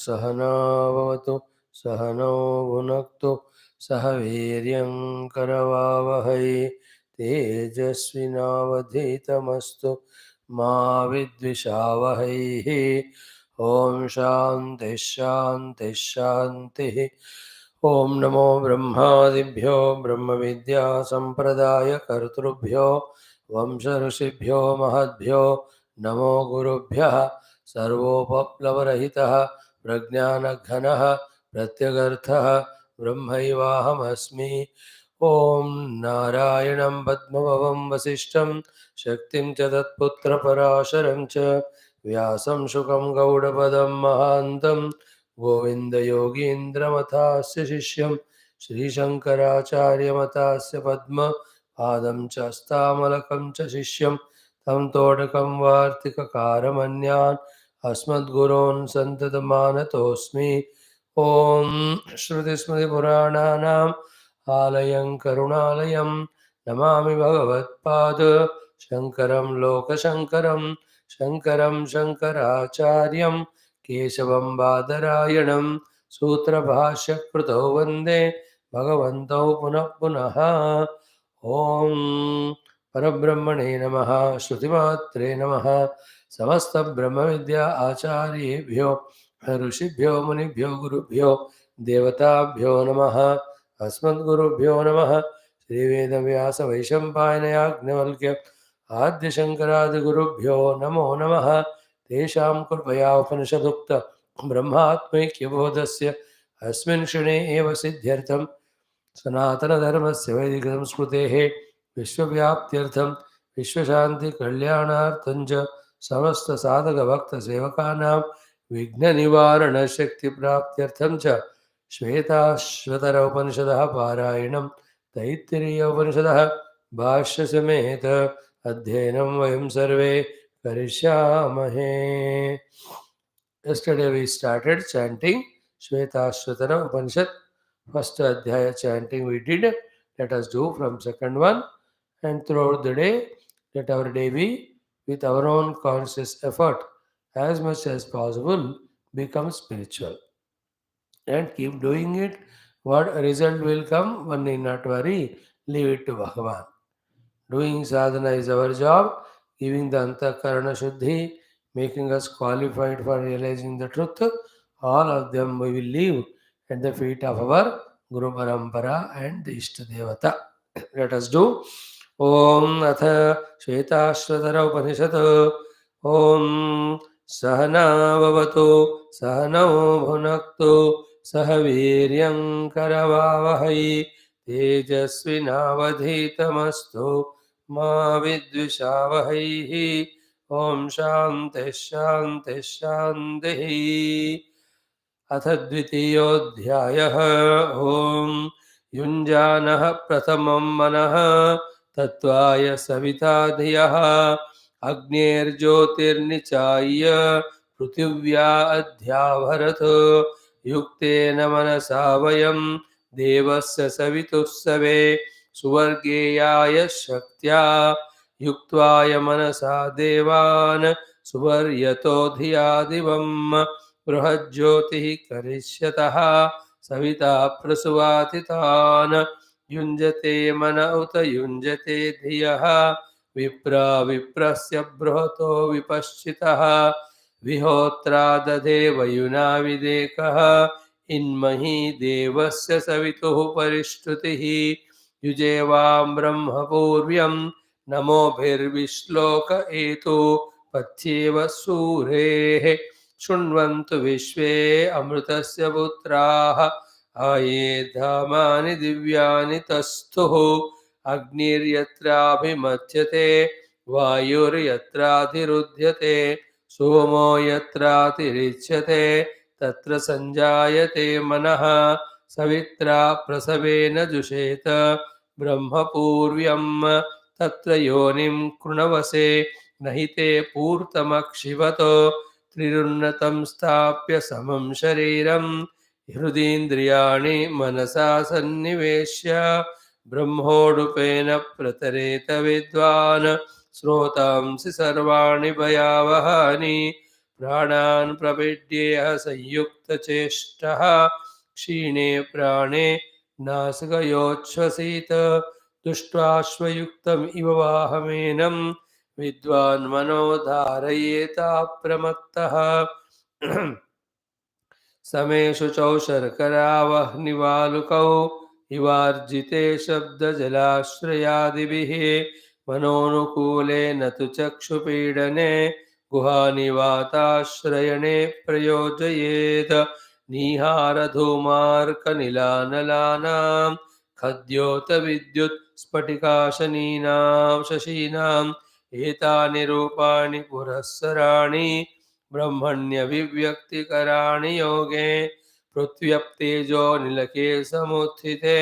सहनावतु सहनौ भुनक्तु सह वीर्यं करवावहै तेजस्विनावधीतमस्तु मा विद्विषावहैः। ओम शांति शांति शांति। ओम नमो ब्रह्मादिभ्यो ब्रह्म विद्या संप्रदाय कर्तृभ्यो वंश ऋषिभ्यो महद्भ्यो नमो गुरुभ्यः। सर्वोपप्लवरहितः प्रज्ञानघनः प्रत्यगर्थः ब्रह्मैवाहमस्मि। ओम नारायणं पद्मभवं वसिष्ठं शक्तिं च तत्पुत्रपराशरं च व्यासं शुकं गौडपदं महान्तं गोविन्दयोगीन्द्रमथास्य शिष्यं श्रीशङ्कराचार्यमथास्य पद्मपादं च हस्तामलकं च शिष्यं तं तोडकं वार्तिककारमन्यान् अस्मद्गुरोन् सन्ततमानतोऽस्मि। ॐ श्रुतिस्मृतिपुराणानाम् आलयं करुणालयं नमामि भगवत्पाद शङ्करं लोकशङ्करं शङ्करं शङ्कराचार्यं केशवं बादरायणं सूत्रभाष्यकृतौ वन्दे भगवन्तौ पुनः पुनः। ॐ परब्रह्मणे नमः। श्रुतिमात्रे नमः। समस्तब्रह्मविद्या आचार्येभ्यो ऋषिभ्यो मुनिभ्यो गुरुभ्यो देवताभ्यो नमः। अस्मद्गुरुभ्यो नमः। श्रीवेदव्यासवैशम्पायनयाज्ञवल्क्य आद्यशङ्करादिगुरुभ्यो नमो नमः। तेषां कृपया उपनिषदुक्त ब्रह्मात्मैक्यबोधस्य अस्मिन् क्षणे एव सिद्ध्यर्थं सनातनधर्मस्य वैदिकसंस्कृतेः विश्वव्याप्त्यर्थं विश्वशान्तिकल्याणार्थं च समस्तसाधकभक्तसेवकानां विघ्ननिवारणशक्तिप्राप्त्यर्थं च श्वेताश्वतर उपनिषदः पारायणं तैत्तिरीय उपनिषदः भाष्यसमेत अध्ययनं वयं सर्वे करिष्यामहे। Yesterday we started chanting Shwethaaswatara Upanishad. First adhyaya chanting we did. Let us do from second one, and throughout the day, let our day be with our own conscious effort as much as possible become spiritual, and keep doing it. What result will come, one need not worry, leave it to Bhagavan. Doing sadhana is our job, giving the antakarana shuddhi, making us qualified for realizing the truth. All of them we will leave at the feet of our Guru Parampara and the Ishta Devata. Let us do. Om Atha Shvetashvatara Upanishad. Om Sahana Vavatu Sahanao Bhunaktu Sahaviryam Karavavahai तेजस्विनावधीतमस्तु मा विद्विषावहैः। ओम शांति शांति शांतिः। अथ द्वितीयोऽध्यायः। ओम युञ्जानः प्रथमं मनः तत्त्वाय सविता धियः अग्नेर्ज्योतिर्निचाय्य पृथिव्या अध्याभरत् युक्तेन मनसा वयं देवस्य सवितुस्सवे सुवर्गेयाय शक्त्या युक्त्वाय मनसा देवान् सुवर्यतो धिया दिवं बृहज्योतिः करिष्यतः सविता प्रसुवातितान् युञ्जते मन उत युञ्जते धियः विप्रा विप्रस्य बृहतो विपश्चितः विहोत्रा दधे वयुना विदेकः इन्मही देवस्य सवितुः परिष्टुतिः युजेवां ब्रह्मपूर्व्यं नमोभिर्विश्लोक एतु पथ्येव सूरेः शृण्वन्तु विश्वे अमृतस्य पुत्राः आये धामानि दिव्यानि तस्थुः अग्निर्यत्राभिमथ्यते वायुर्यत्राधिरुध्यते सोमो यत्रातिरिच्यते तत्र संजायते मनः सवित्रा प्रसवेन जुषेत ब्रह्मपूर्व्यं तत्र योनिं कृणवसे नहि ते पूर्तमक्षिवतो त्रिरुन्नतं स्थाप्य समं शरीरं हृदीन्द्रियाणि मनसा सन्निवेश्य ब्रह्मोडुपेन प्रतरेत विद्वान् श्रोतांसि सर्वाणि भयावहानि प्राणान् प्रविद्येह संयुक्तचेष्टः क्षीणे प्राणे नासिकयोच्छ्वसित दुष्ट्वाश्वयुक्तम् इव वाहमेनं विद्वान् मनो धारयेताप्रमत्तः समेषु चौ शर्करावह्निवालुकौ इवार्जिते शब्दजलाश्रयादिभिः मनोनुकूलेन तु चक्षुपीडने गुहानिवाताश्रयणे प्रयोजयेत् नीहारधूमार्कनिलानलानां खद्योतविद्युत् स्फटिकाशनीनां शशीनाम् एतानि रूपाणि पुरःसराणि ब्रह्मण्यभिव्यक्तिकराणि योगे पृथ्व्यप्तेजो निलके समुत्थिते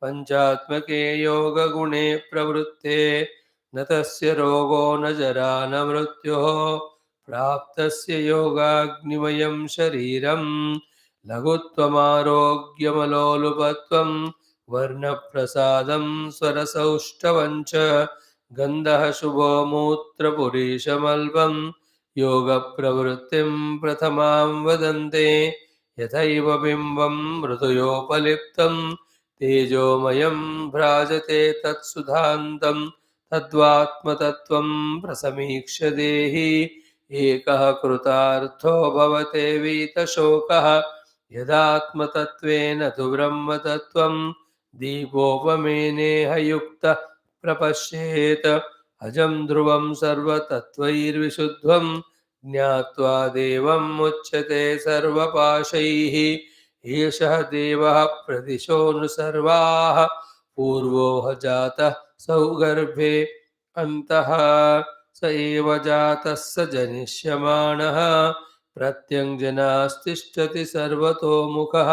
पञ्चात्मके योगगुणे प्रवृत्ते न तस्य रोगो न जरा न मृत्युः प्राप्तस्य योगाग्निमयं शरीरं लघुत्वमारोग्यमलोलुपत्वं वर्णप्रसादं स्वरसौष्ठवं च गन्धः शुभो मूत्रपुरीशमल्पं योगप्रवृत्तिं प्रथमां वदन्ते यथैव बिम्बं मृदुयोपलिप्तं तेजोमयं भ्राजते तत्सुधान्तं तद्वात्मतत्त्वं प्रसमीक्ष्य देहि एकः कृतार्थो भवते वीतशोकः यदात्मतत्त्वेन तु ब्रह्मतत्त्वं दीपोपमेनेह युक्तः प्रपश्येत् अजं ध्रुवं सर्वतत्त्वैर्विशुद्धं ज्ञात्वा देवं मुच्यते सर्वपाशैः एषः देवः प्रदिशोऽनु सर्वाः पूर्वो जातः सौगर्भे अन्तः स एव जातः स जनिष्यमाणः प्रत्यङ्जनास्तिष्ठति सर्वतोमुखः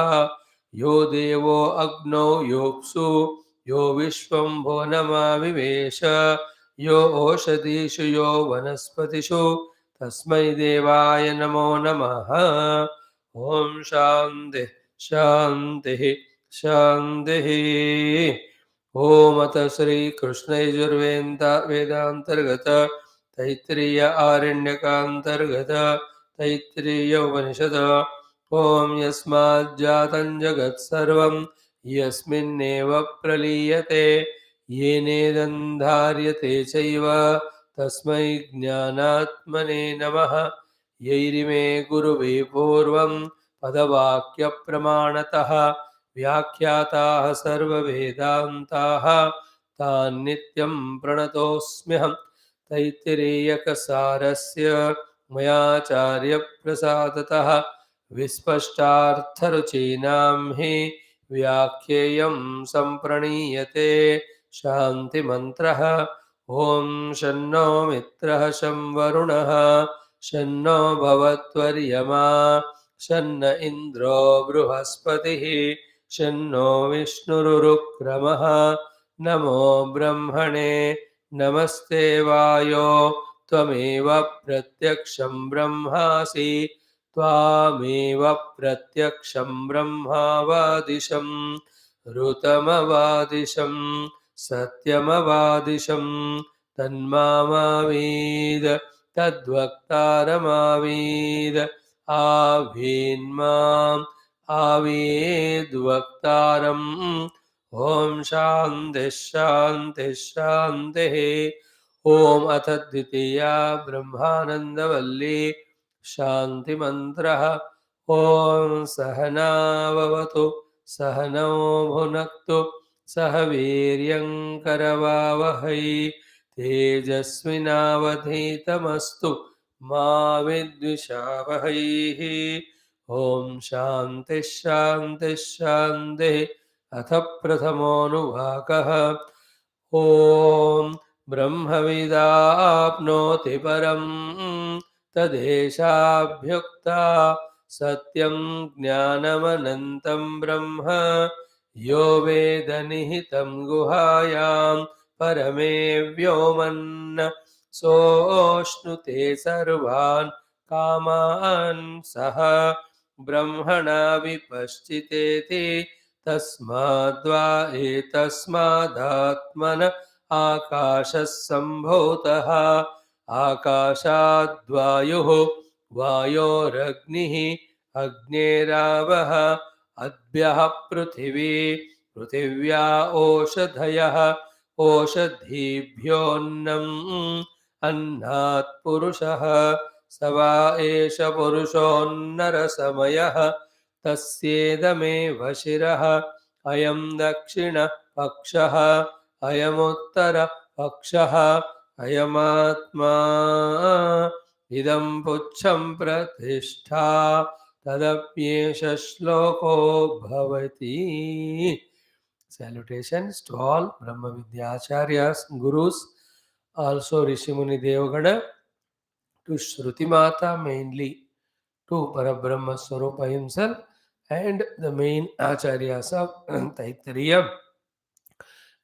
यो देवो अग्नौ योऽप्सु यो विश्वम्भो नमाविवेश यो ओषधीषु यो वनस्पतिषु तस्मै देवाय नमो नमः। ॐ शान्तिः शान्तिः शान्तिः। ॐ अथ श्रीकृष्णयजुर्वेदान्तर्गत तैत्तिरीय आरण्यकान्तर्गत तैत्तिरीय उपनिषद ॐ यस्माज्जातं जगत्सर्वं यस्मिन्नेव प्रलीयते येनेदन्धार्यते चैव तस्मै ज्ञानात्मने नमः। यैरिमे गुरुवे पूर्वं पदवाक्यप्रमाणतः व्याख्याताः सर्ववेदान्ताः तान् नित्यं प्रणतोऽस्म्यहं। तैत्तिरीयकसारस्य मयाचार्यप्रसादतः विस्पष्टार्थरुचीनां हि व्याख्येयं सम्प्रणीयते। शान्तिमन्त्रः ॐ शन्नो मित्रः शं वरुणः शन्नो भवत्वर्यमा शन्न इन्द्रो बृहस्पतिः शन्नो विष्णुरुक्रमः। नमो ब्रह्मणे नमस्ते वायो त्वमेव प्रत्यक्षं ब्रह्मासि त्वामेव प्रत्यक्षं ब्रह्मावादिशं ऋतमवादिशं सत्यमवादिशं तन्मामावीद तद्वक्तारमावीद आवीन्माम् आवेद्वक्तारम्। ॐ शान्तिः शान्तिः शान्तिः। ॐ अथ द्वितीया ब्रह्मानन्दवल्ली शान्तिमन्त्रः। ॐ सहनाववतु सहनौ भुनक्तु सह वीर्यङ्करवावहै तेजस्विनावधीतमस्तु मा विद्विषावहैः। ॐ शान्तिः शान्तिः शान्तिः। अथ प्रथमोऽनुवाकः। ॐ ब्रह्मविदाप्नोति परं तदेशाभ्युक्ता सत्यं ज्ञानमनन्तं ब्रह्म यो वेद निहितं गुहायां परमे व्योमन् सोऽश्नुते सर्वान् कामान् सः ब्रह्मणा विपश्चितेति तस्माद्वा एतस्मादात्मन आकाशः सम्भूतः आकाशाद्वायुः वायोरग्निः अग्नेरावः अद्भ्यः पृथिवी पृथिव्या ओषधयः ओषधीभ्योऽन्नम् अन्नात् पुरुषः स वा एष पुरुषोऽन्नरसमयः तस्येदमेव शिरः अयं दक्षिणपक्षः अयमुत्तरपक्षः अयमात्मा इदं पुच्छं प्रतिष्ठा तदप्येष श्लोको भवति. Salutations to all Brahma Vidyacharyas, Gurus, also Rishimuni Devagana, to Shruti Mata mainly, to Parabrahma Swarupa himself, and the main Acharyas of Taittiriya,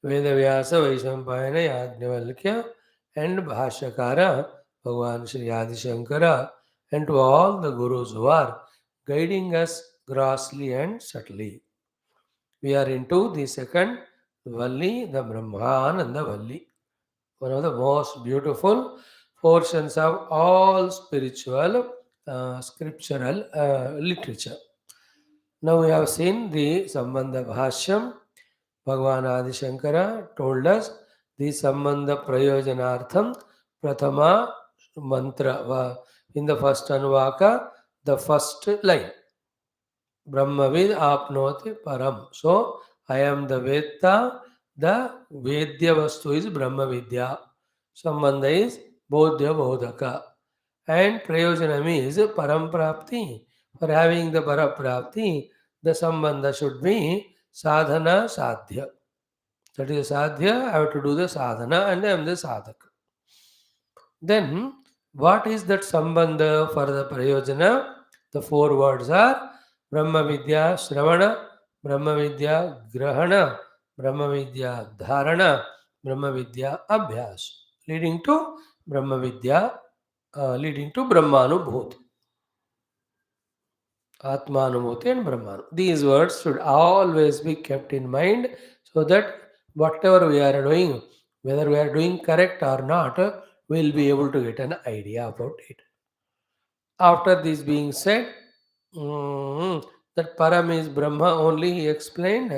Vedavyasa, Vaishampayana, Yajnavalkya, and Bhashyakara, Bhagavan Shri Adi Shankara, and to all the Gurus who are guiding us grossly and subtly. We are into the second Valli, the Brahmananda Valli, one of the most beautiful portions of all spiritual scriptural literature. Now we have seen the Sambandha Bhashyam. Bhagavan Adi Shankara told us the Sambandha Prayojanartham Prathama mantra. In the first Anuvaka, the first line. Brahmavid apnoti param. So, I am the Vedta, the Vedya Vastu is Brahma Vidya. Sambandha is Bodhya Bodhaka. And Prayojanam is Param Prapti. For having the Paraprapti, the Sambandha should be Sadhana Sadhya. That is Sadhya, I have to do the Sadhana and I am the Sadhaka. Then, what is that Sambandha for the Prayojana? The four words are Brahma Vidya Shravana, Brahma Vidya Grahana, Brahma Vidya Dharana, Brahma Vidya Abhyas, leading to Brahma Vidya, leading to Brahmanubhuti, Atmanubhuti and Brahmanu. These words should always be kept in mind so that whatever we are doing, whether we are doing correct or not, we will be able to get an idea about it. After this being said, that Param is Brahma only, he explained,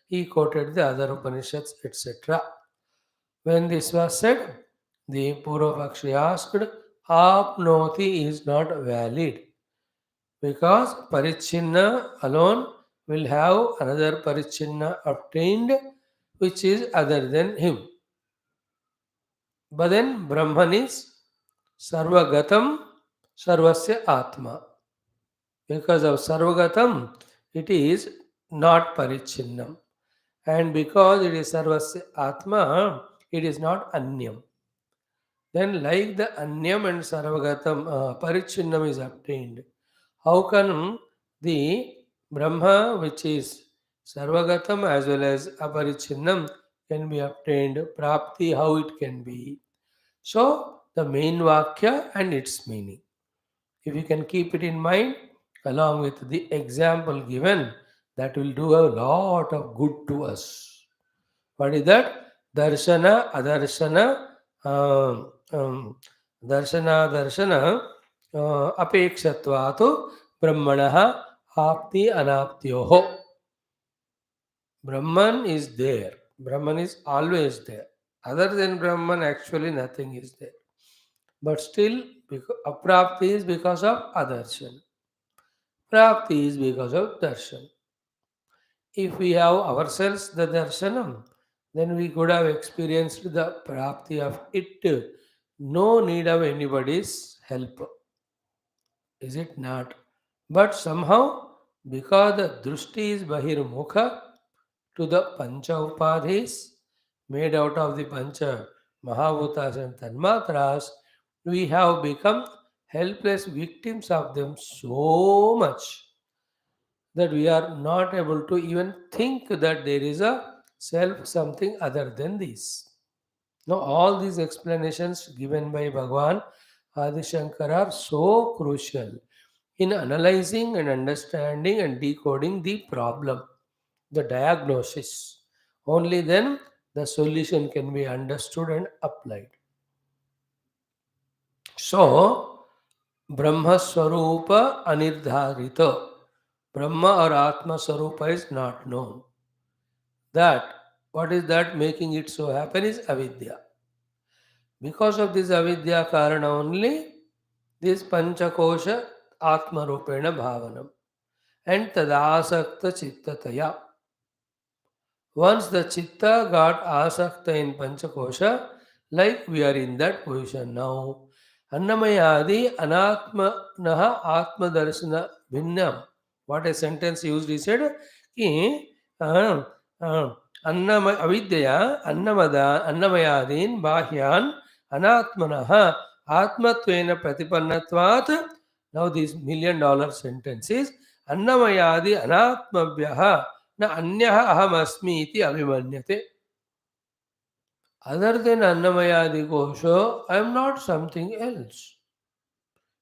he quoted the other Upanishads, etc. When this was said, the Purvapakshi asked, Apnoti is not valid because Parichinna alone will have another Parichinna obtained which is other than him. But then Brahman is Sarvagatam Sarvasya Atma. Because of Sarvagatam, it is not Parichinnam. And because it is Sarvasya Atma, it is not Anyam. Then like the Anyam and Sarvagatam, Parichinnam is obtained. How can the Brahma, which is Sarvagatam as well as Aparichinnam, can be obtained? Prapti, how it can be? So, the main Vakya and its meaning. If you can keep it in mind, along with the example given, that will do a lot of good to us. What is that? Darshana, adarshana, darshana, apekshatvatu, brahmanaha, apti, anaptyoho. Brahman is there. Brahman is always there. Other than Brahman, actually nothing is there. But still, aprapti is because of adarshan. Prapti is because of darshan. If we have ourselves the darshanam, then we could have experienced the prapti of it. No need of anybody's help. Is it not? But somehow, because the drushti is bahirmukha to the pancha upadhis, made out of the pancha mahabhutas and tanmatras, we have become helpless victims of them so much that we are not able to even think that there is a self something other than this. Now, all these explanations given by Bhagavan Adi Shankara are so crucial in analyzing and understanding and decoding the problem, the diagnosis. Only then the solution can be understood and applied. So, Brahma Swarupa Anirdharita. Brahma or Atma Swarupa is not known. That, what is that making it so happen is avidya. Because of this avidya karana only, this panchakosha Atma Rupena Bhavanam and Tadasakta Chittataya. Once the chitta got asakta in Panchakosha, like we are in that position now. Annamayadi anatmanaha atma darshana bhinnam. What a sentence used, he said, ki avidya annamayadin bahyan anatmanaha atmatvena pratipannatvat. Now this $1,000,000 sentence is annamayadi anatmabhyaha na anyah aham asmi iti abhimanyate. Other than Annamayadi Kosha, I am not something else.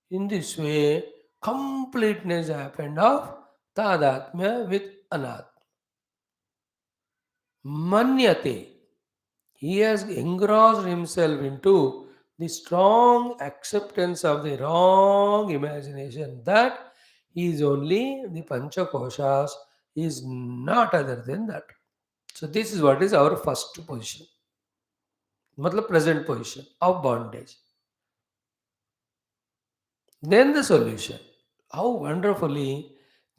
In this way, completeness happened of Tadatmya with Anat. Manyate. He has engrossed himself into the strong acceptance of the wrong imagination that he is only the Panchakoshas, he is not other than that. So this is what is our first position. Matlab present position of bondage. Then the solution. How wonderfully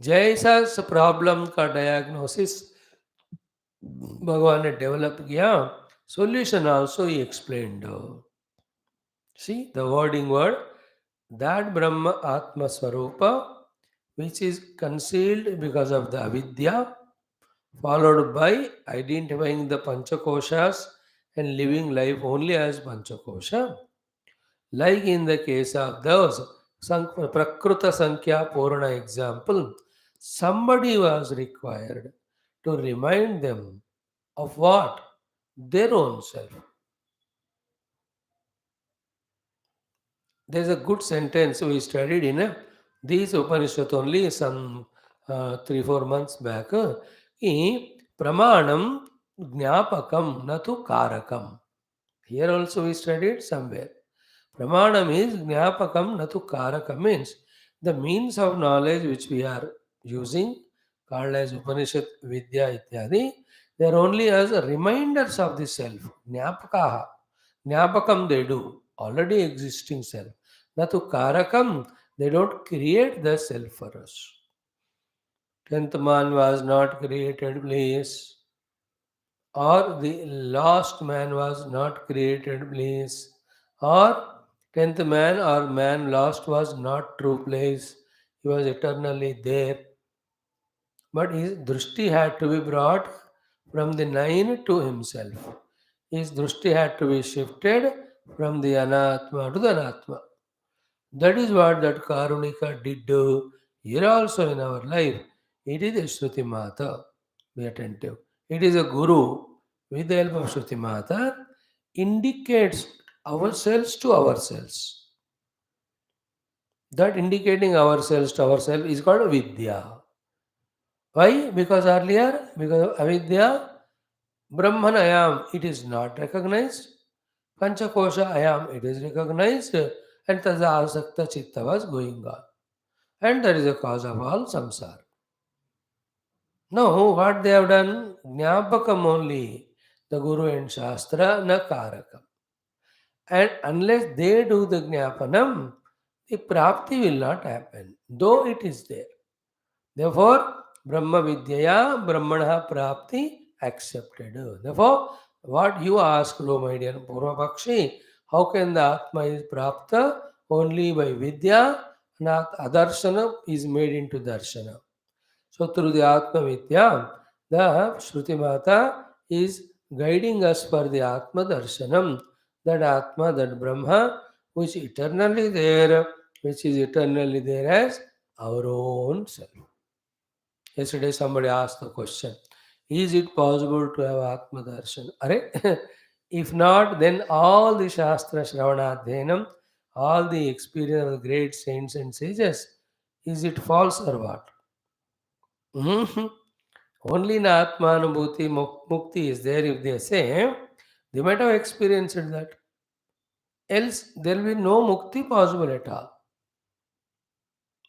जैसा problem का diagnosis भगवान ने develop किया, solution also he explained. See the wording word, that Brahma Atma Swarupa which is concealed because of the avidya, followed by identifying the panchakoshas and living life only as panchakosha. Like in the case of those Prakruta Sankhya Purana example, somebody was required to remind them of what? Their own self. There's a good sentence we studied in these Upanishad only some 3-4 months back. Pramanam Jnapakam Natu Karakam. Here also we studied somewhere. Pramanam is Jnapakam Natu Karakam, means the means of knowledge which we are using, called as Upanishad Vidya Ityadi, they are only as reminders of the self. Jnapakaha. Jnapakam they do, already existing self. Natu Karakam, they don't create the self for us. 10th man was not created, please. Or the lost man was not created, please. Or 10th man or man lost was not true place. He was eternally there. But his drushti had to be brought from the nine to himself. His drushti had to be shifted from the anatma to the anatma. That is what that Karunika did here also in our life. It is a Shruti Mata. Be attentive. It is a Guru with the help of Shruti Mata indicates ourselves to ourselves. That indicating ourselves to ourselves is called Vidya. Why? Because earlier, because of Avidya, Brahman Ayam, it is not recognized. Panchakosha Ayam, it is recognized. And Taja Asakta Chitta was going on. And that is the cause of all samsara. Now, what they have done, Jnapakam only, the Guru and Shastra, na Karakam. And unless they do the Jnapanam, the Prapti will not happen, though it is there. Therefore, Brahma Vidyaya, Brahmana Prapti accepted. Therefore, what you ask, O my dear Purvapakshi, how can the Atma is Prapta? Only by Vidya, and Adarshana is made into Darshana. So through the Atma Vidya, the Shruti Mata is guiding us for the Atma Darshanam, that Atma, that Brahma, which is eternally there, as our own self. Yesterday somebody asked the question, is it possible to have Atma Darshan? Are? If not, then all the Shastra Shravanadhenam, all the experience of the great saints and sages, is it false or what? Mhm. Only in Atmanubhuti Mukti is there if they say, they might have experienced that. Else, there will be no Mukti possible at all.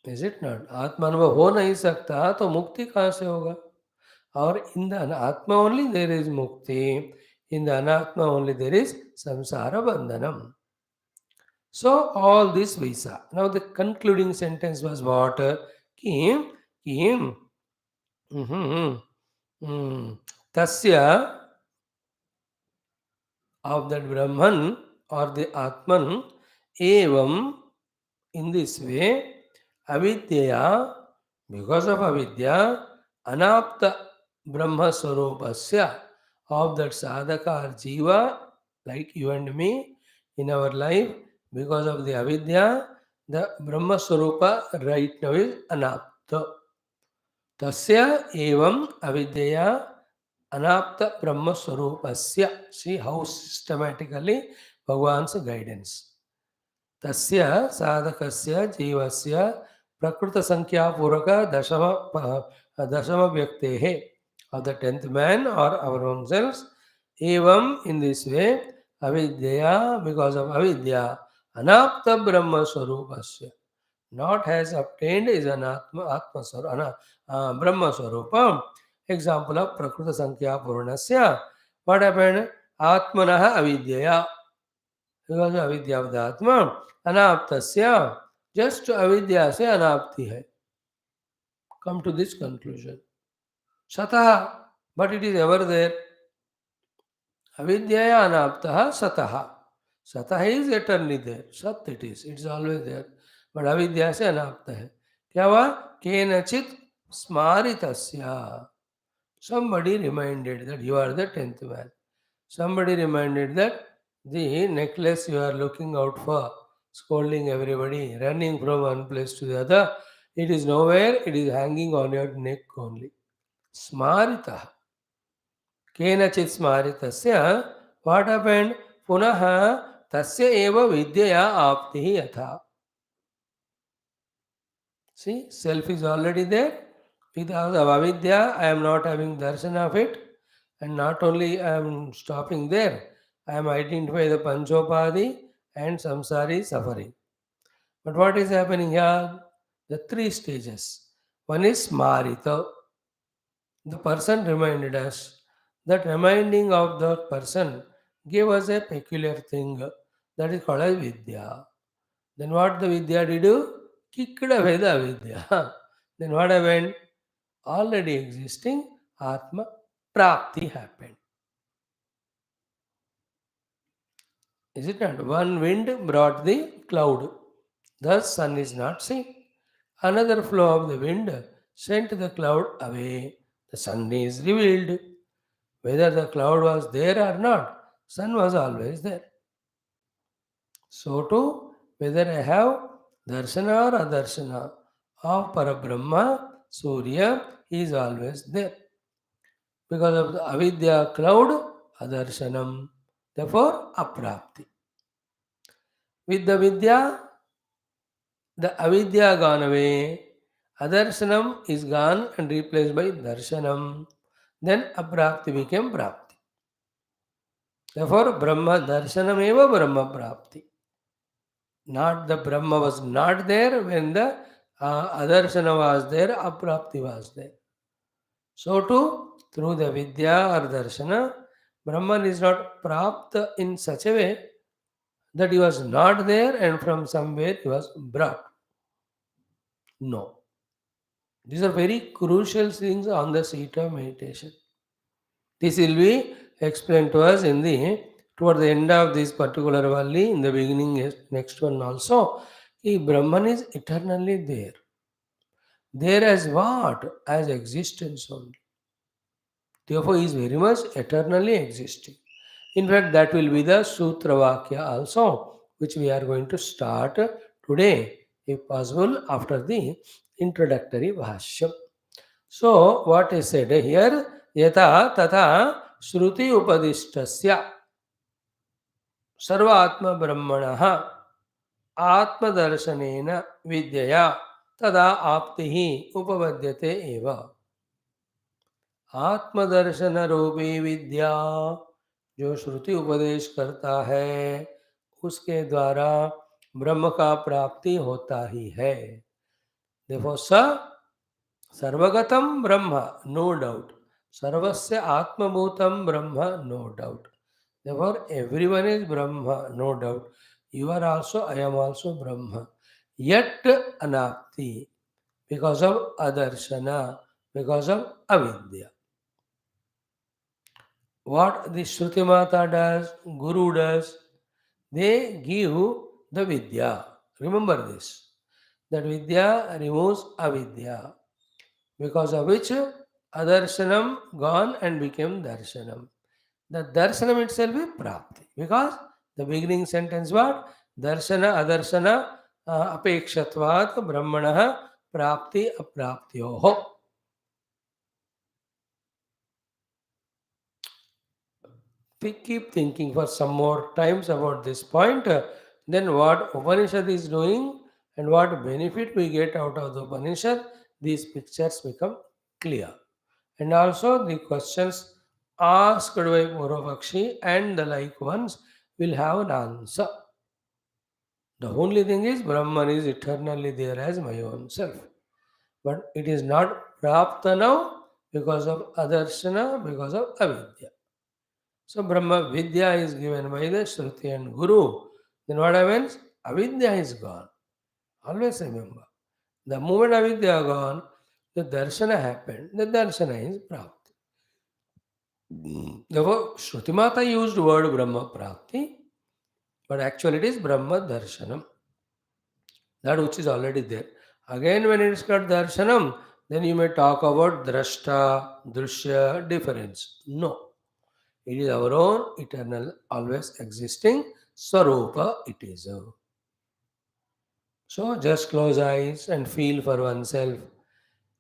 Is it not? आत्मानुभव हो नहीं सकता तो मुक्ति कहाँ से होगा? और इन द आत्मा ओनली देर इज मुक्ति, इन द अनात्मा ओनली देर इज संसार बंधनम. So all this we saw. Now the concluding sentence was what? Kim, mhm, tasya, of that Brahman or the Atman, evam, in this way, avidya, because of avidya, anapta Brahma Swarupasya, of that sadhaka or jiva, like you and me, in our life, because of the avidya, the Brahma Swarupa right now is anapta. Tasya evam avidya anapta Brahma Swarupasya. See how systematically Bhagavan's guidance. Tasya sadhakasya jivasya prakrita sankhya puraka dashama vyaktehe, of the 10th man or our own selves. Evam, in this way, avidya, because of avidya, anapta Brahma Swarupasya, not has obtained is an Atma Brahma Swarupam. Example of Prakrita Sankhya Purnasya. What happened? Atmanaha avidyaya. Because of avidya of the Atma, anaptasya. Just avidya se anapti hai. Come to this conclusion. Sataha, but it is ever there. Avidyaya anaptaha sataha. Sataha is eternally there. Sat it is. It is always there. But avidya से अनाप्त है. क्या हुआ? केनचित स्मारितस्या. Somebody reminded that you are the 10th man. Somebody reminded that the necklace you are looking out for, scolding everybody, running from one place to the other, it is nowhere, it is hanging on your neck only. Smarita. केनचित् स्मारितस्य. What happened? पुनः तस्य एव विद्यया आप्तिः यथा. See, self is already there. Because of avidya, I am not having darshan of it. And not only I am stopping there, I am identifying the panchopadi and samsari suffering. But what is happening here? The 3 stages. One is smarita. The person reminded us. That reminding of that person gave us a peculiar thing that is called as vidya. Then what the vidya did do? Kicked away the avidya. Then what happened? Already existing Atma Prapti happened. Is it not? One wind brought the cloud. Thus sun is not seen. Another flow of the wind sent the cloud away. The sun is revealed. Whether the cloud was there or not, sun was always there. So too, whether I have darshana or adarshana of Parabrahma, Surya, he is always there. Because of the avidya cloud, adarshanam. Therefore, aprapti. With the vidya, the avidya gone away, adarshanam is gone and replaced by darshanam. Then aprapti became prapti. Therefore, Brahma darshanam eva Brahma prapti. Not the Brahma was not there when the adarshana was there, aprapti was there. So too, through the vidya or darshana, Brahman is not prapt in such a way that he was not there and from somewhere he was brought. No. These are very crucial things on the seat of meditation. This will be explained to us in the toward the end of this particular Valli, in the beginning, next one also. Brahman is eternally there. There as what? As existence only. Therefore, he is very much eternally existing. In fact, that will be the SUTRAVAKYA also, which we are going to start today, if possible, after the introductory Bhashyam. So, what is said here? Yata tata Shruti Upadishtasya Sarvatma Brahmanaha Atma Darshanena Vidyaya Tada Aptihi Upavadyate Eva. आत्मदर्शन रूपी विद्या जो श्रुति उपदेश करता है, उसके द्वारा ब्रह्म का प्राप्ति होता ही है. Therefore, Sa Sarvagatam Brahma, no doubt. Sarvasya Atmabhutam Brahma, no doubt. Therefore, everyone is Brahma, no doubt. You are also, I am also Brahma. Yet Anapti, because of Adarshana, because of Avidya. What the Shruti Mata does, Guru does, they give the Vidya. Remember this. That Vidya removes Avidya, because of which Adarshanam gone and became Darshanam. The Darshanam itself is Prapti, because the beginning sentence what? Darshana Adarshana Apekshatvat Brahmanaha Prapti Apraptyoho. We keep thinking for some more times about this point, then what Upanishad is doing and what benefit we get out of the Upanishad, these pictures become clear. And also the questions asked by Purvapakshi and the like ones will have an answer. The only thing is Brahman is eternally there as my own self. But it is not prapta now because of adarshana, because of avidya. So Brahma Vidya is given by the Shruti and Guru. Then what happens? Avidya is gone. Always remember. The moment avidya gone, the darshana happened. The darshana is prapti. Therefore, Shruti Mata used word Brahma Prapti, but actually it is Brahma Darshanam. That which is already there. Again, when it is called Darshanam, then you may talk about Drashta, Drushya, difference. No. It is our own eternal, always existing Swarupa it is. So just close eyes and feel for oneself.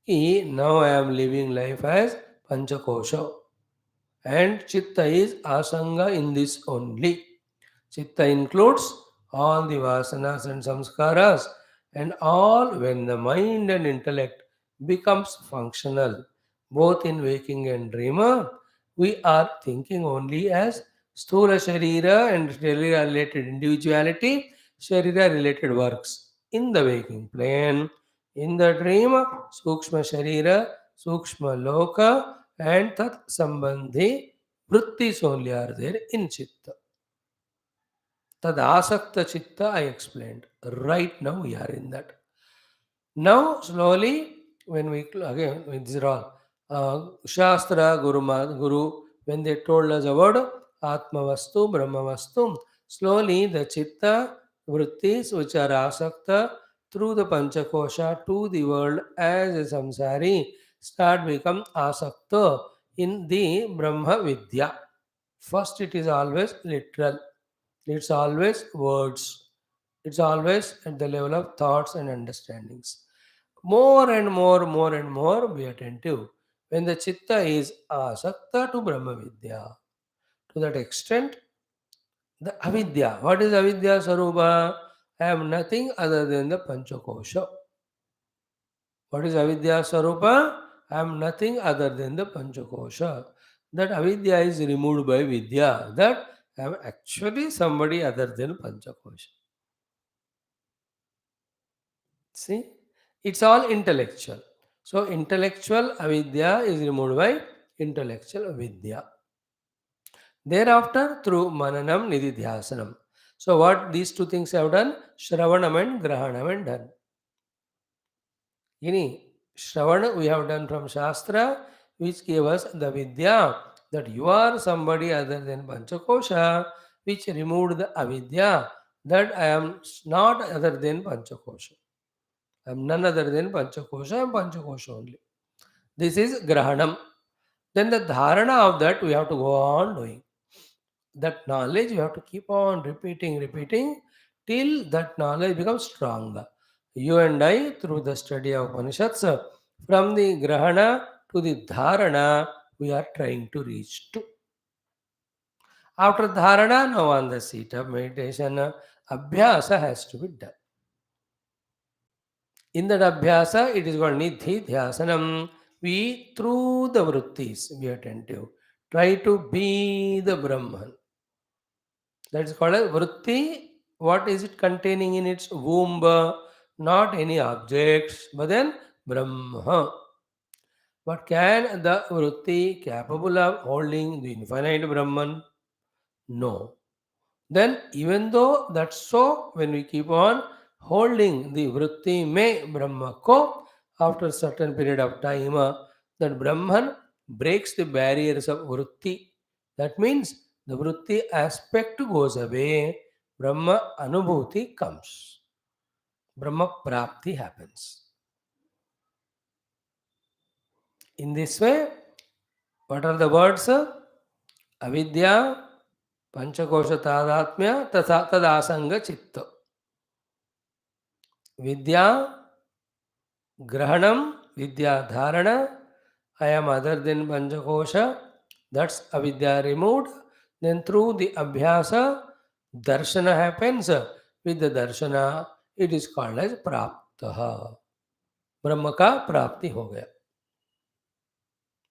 Now I am living life as Panchakosha. And Chitta is Asanga in this only. Chitta includes all the vasanas and samskaras and all when the mind and intellect becomes functional, both in waking and dreamer, we are thinking only as Sthula Sharira and Sharira related individuality, Sharira related works. In the waking plane, in the dream, Sukshma Sharira, Sukshma Loka, and Tat Sambandhi Vrittis only are there in Chitta. Tad asakta chitta I explained. Right now we are in that. Now slowly when we again these are all Shastra Guru when they told us about Atma Vastu Brahma Vastu, slowly the chitta vrittis which are asakta through the Panchakosha to the world as a samsari start become asakta in the Brahma Vidya. First it is always literal. It's always words. It's always at the level of thoughts and understandings. More and more be attentive. When the chitta is asakta to Brahma Vidya, to that extent, the avidya. What is avidya sarupa? I am nothing other than the panchakosha. What is avidya sarupa? I am nothing other than the panchakosha. That avidya is removed by vidya. That I am actually somebody other than panchakosha. See, it's all intellectual. So, intellectual avidya is removed by intellectual avidya. Thereafter, through mananam nididhyasanam. So, what these two things have done? Shravanam and Grahanam and done. Shravana we have done from Shastra, which gave us the Vidya that you are somebody other than Panchakosha, which removed the Avidya that I am not other than Panchakosha. I am none other than Panchakosha, I am Panchakosha only. This is Grahanam. Then the Dharana of that we have to go on doing. That knowledge you have to keep on repeating till that knowledge becomes stronger. You and I, through the study of Upanishads, from the Grahana to the Dharana, we are trying to reach to. After Dharana, now on the seat of meditation, Abhyasa has to be done. In that Abhyasa, it is called Nidhi Dhyasanam. We, through the Vrittis, be attentive. Try to be the Brahman. That is called a vritti. What is it containing in its womb? not any objects, but then Brahma. But can the vritti capable of holding the infinite Brahman? No. Then, even though that's so, when we keep on holding the vritti me Brahma ko, after a certain period of time, that Brahman breaks the barriers of vritti. That means the vritti aspect goes away, Brahma anubhuti comes, Brahma prapti happens. In this way, what are the words? Avidya, Panchakosha Tadatmya, Tadasanga Chitta. Vidya, Grahanam, Vidya Dharana, I am other than Panchakosha, that's avidya removed. Then through the Abhyasa, Darshana happens. With the Darshana, it is called as Praptaha. Brahma ka Prapti ho gaya.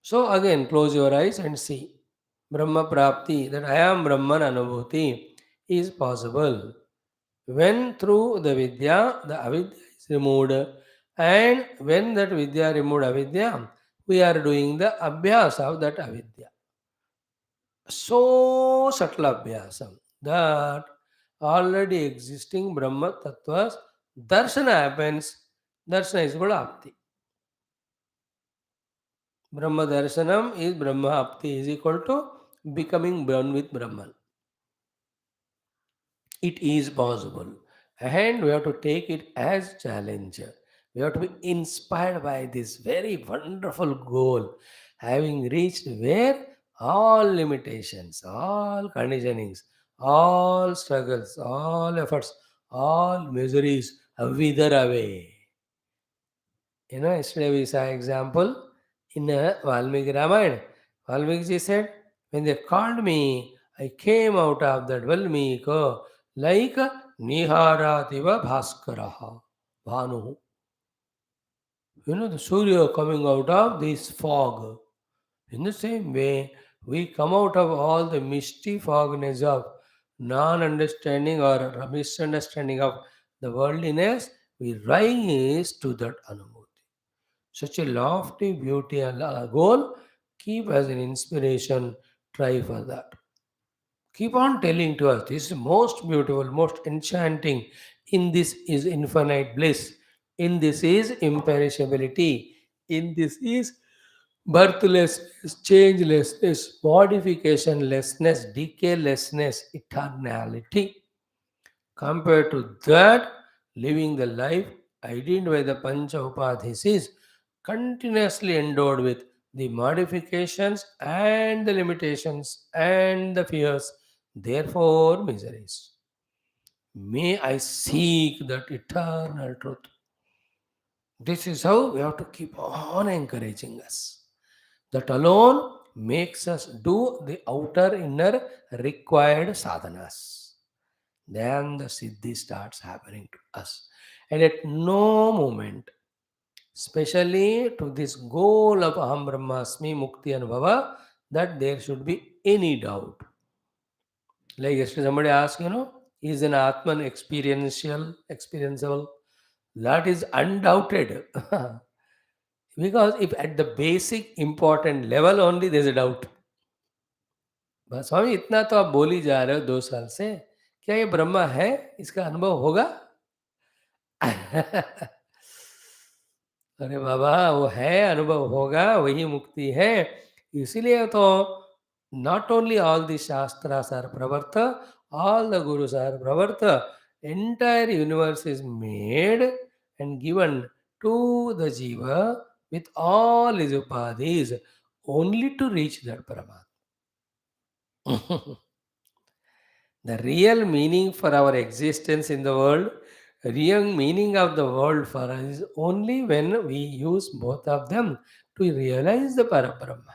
So again, close your eyes and see. Brahma Prapti, that I am Brahman Anubhuti, is possible when through the Vidya, the Avidya is removed, and when that Vidya removed Avidya, we are doing the Abhyas of that Avidya. So subtle Abhyasam that already existing Brahma Tattvas, Darshana happens, Darshana is called Apti. Brahma Darshanam is Brahma Apti is equal to becoming one with Brahman. It is possible. And we have to take it as challenge. We have to be inspired by this very wonderful goal. Having reached where all limitations, all conditionings, all struggles, all efforts, all miseries wither away. Yesterday we saw example in Valmiki Ramayana. Valmiki said, when they called me, I came out of that Valmiki like Niharativa Bhaskaraha, Bhanu. The Surya coming out of this fog. In the same way, we come out of all the misty fogness of non-understanding or misunderstanding of the worldliness, we rise to that anubhuti. Such a lofty beauty and goal, keep as an inspiration, try for that. Keep on telling to us, this is most beautiful, most enchanting. In this is infinite bliss. In this is imperishability. In this is birthlessness, changelessness, modificationlessness, decaylessness, eternality. Compared to that, living the life identified by the Pancha Upadhis is continuously endowed with the modifications and the limitations and the fears, therefore miseries. May I seek that eternal truth. This is how we have to keep on encouraging us. That alone makes us do the outer inner required sadhanas. Then the siddhi starts happening to us. And at no moment, especially to this goal of Aham Brahmasmi Mukti Anubhava, that there should be any doubt. Like yesterday somebody asked, is an Atman experienceable? That is undoubted. Because if at the basic important level only there is a doubt. बस स्वामी इतना तो आप बोल ही जा रहे हो 2 साल से, क्या ये ब्रह्मा है? इसका अनुभव होगा? अरे बाबा, वो है, अनुभव होगा, वही मुक्ति है. इसीलिए तो not only all the shastras are pravarta, all the gurus are pravarta. Entire universe is made and given to the jiva with all his upadhis only to reach that Paramatma. The real meaning for our existence in the world, real meaning of the world for us is only when we use both of them to realize the Parabrahma.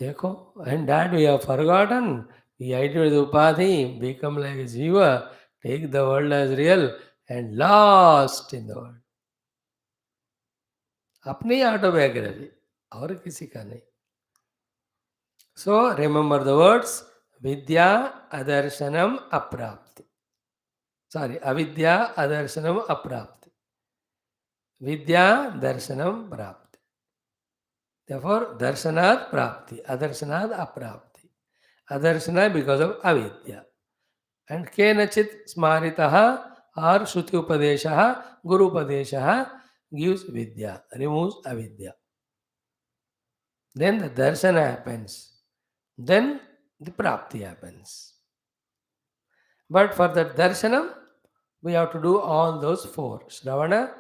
Dekho, and that we have forgotten. We identify with Upadhi, become like a Jiva, take the world as real and lost in the world. अपनी autobiography और किसी का नहीं. So remember the words Vidya Adarshanam Aprapti. Sorry, avidya adarsanam aprapti. Vidya darshanam prapti. Therefore, darshanad prapti, adarsanad aprapti. Adarshana because of avidya. And kenachit smaritaha or shruti upadeshaha, guru upadeshaha gives vidya, removes avidya. Then the darshana happens. Then the prapti happens. But for the darshanam, we have to do all those four: Shravana,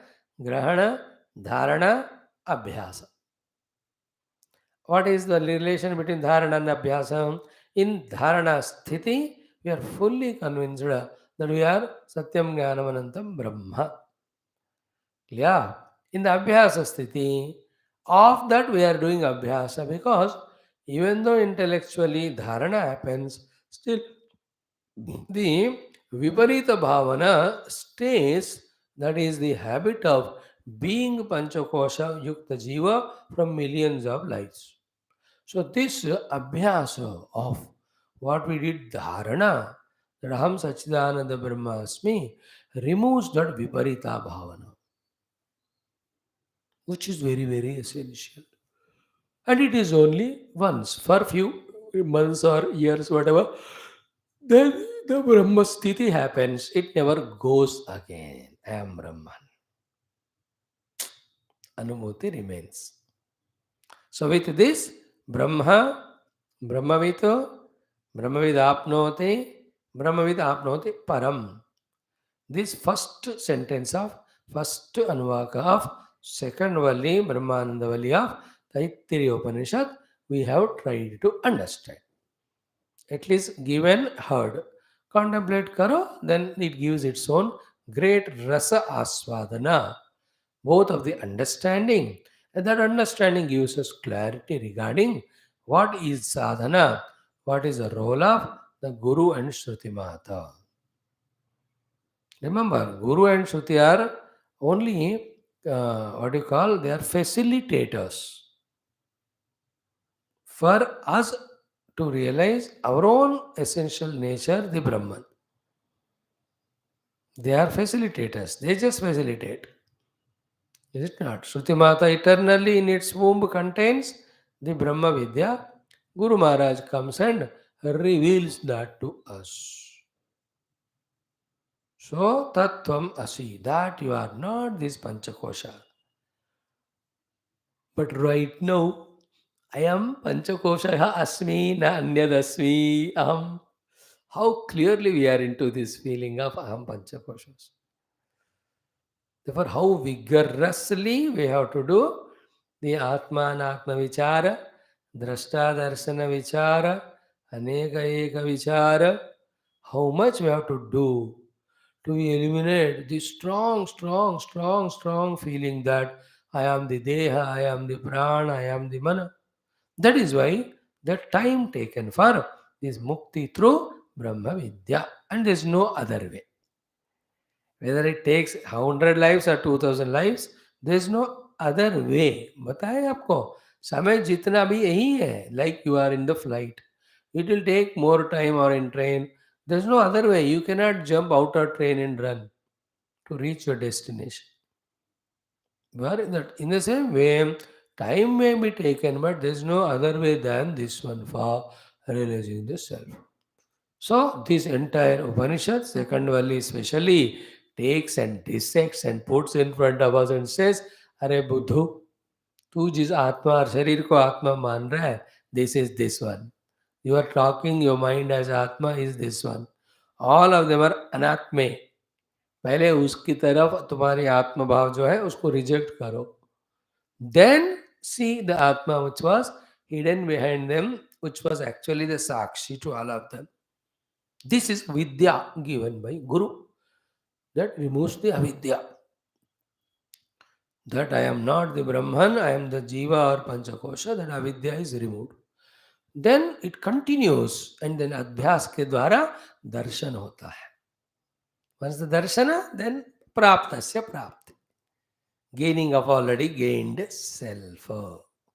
Grahana, Dharana, Abhyasa. What is the relation between Dharana and Abhyasa? In Dharana Sthiti, we are fully convinced that we are Satyam Jnanam Anantam Brahma. Yeah. In the Abhyasa Sthiti, of that we are doing Abhyasa because even though intellectually Dharana happens, still the Viparita Bhavana stays, that is the habit of being Panchakosha Yukta Jiva from millions of lives. So this abhyasa of what we did dharana, that aham Sachidananda Brahmasmi, removes that viparita bhavana, which is very, very essential. And it is only once for few months or years, whatever. Then the Brahma sthiti happens. It never goes again. I am Brahman. Anumuti remains. So with this, Brahma, Brahmavito, Brahmavid apnoti, Brahmavid apnoti param. This first sentence of first Anuvaka of second Valli, Brahmananda Valli of Taittiriya Upanishad, we have tried to understand. At least given heard. Contemplate karo, then it gives its own great rasa aswadana, both of the understanding, and that understanding gives us clarity regarding what is sadhana, what is the role of the Guru and Shruti Mata. Remember, Guru and Shruti are only, what do you call, they are facilitators for us to realize our own essential nature, the Brahman. They are facilitators, they just facilitate. Is it not? Shruti Mata eternally in its womb contains the Brahma Vidya. Guru Maharaj comes and reveals that to us. So, Tattvam Asi, that you are not this Panchakosha. But right now, I am Panchakosha Asmi, na Anyadasmi, Aham. How clearly we are into this feeling of Aham Panchakoshas. Therefore, how vigorously we have to do the Atma Anatma Vichara, Drashta Darshana Vichara, Aneka Eka Vichara, how much we have to do to eliminate the strong feeling that I am the Deha, I am the Prana, I am the Mana. That is why the time taken for this Mukti through Brahma Vidya, and there is no other way. Whether it takes 100 lives or 2000 lives, there is no other way. बताए आपको समय जितना भी यही है, like you are in the flight, it will take more time, or in train, there is no other way. You cannot jump out of train and run to reach your destination. But in the same way, time may be taken, but there is no other way than this one for realizing the self. So this entire Upanishad, second Valli especially, takes and dissects and puts in front of us and says, "Arey Buddhu, तू जिस आत्मा और शरीर को आत्मा मान रहा है, this is this one. You are talking your mind as आत्मा is this one. All of them are अनात्मे. पहले उसकी तरफ तुम्हारी आत्म भाव जो है उसको रिजेक्ट करो. Then see the Atma which was hidden behind them, which was actually the Sakshi to all of them. This is Vidya given by Guru. That removes the Avidya. That I am not the Brahman, I am the Jiva or Panchakosha, that Avidya is removed. Then it continues, and then Adhyas ke dwara darshan hota hai. Once the darshana, then praptasya prapti. Gaining of already gained self.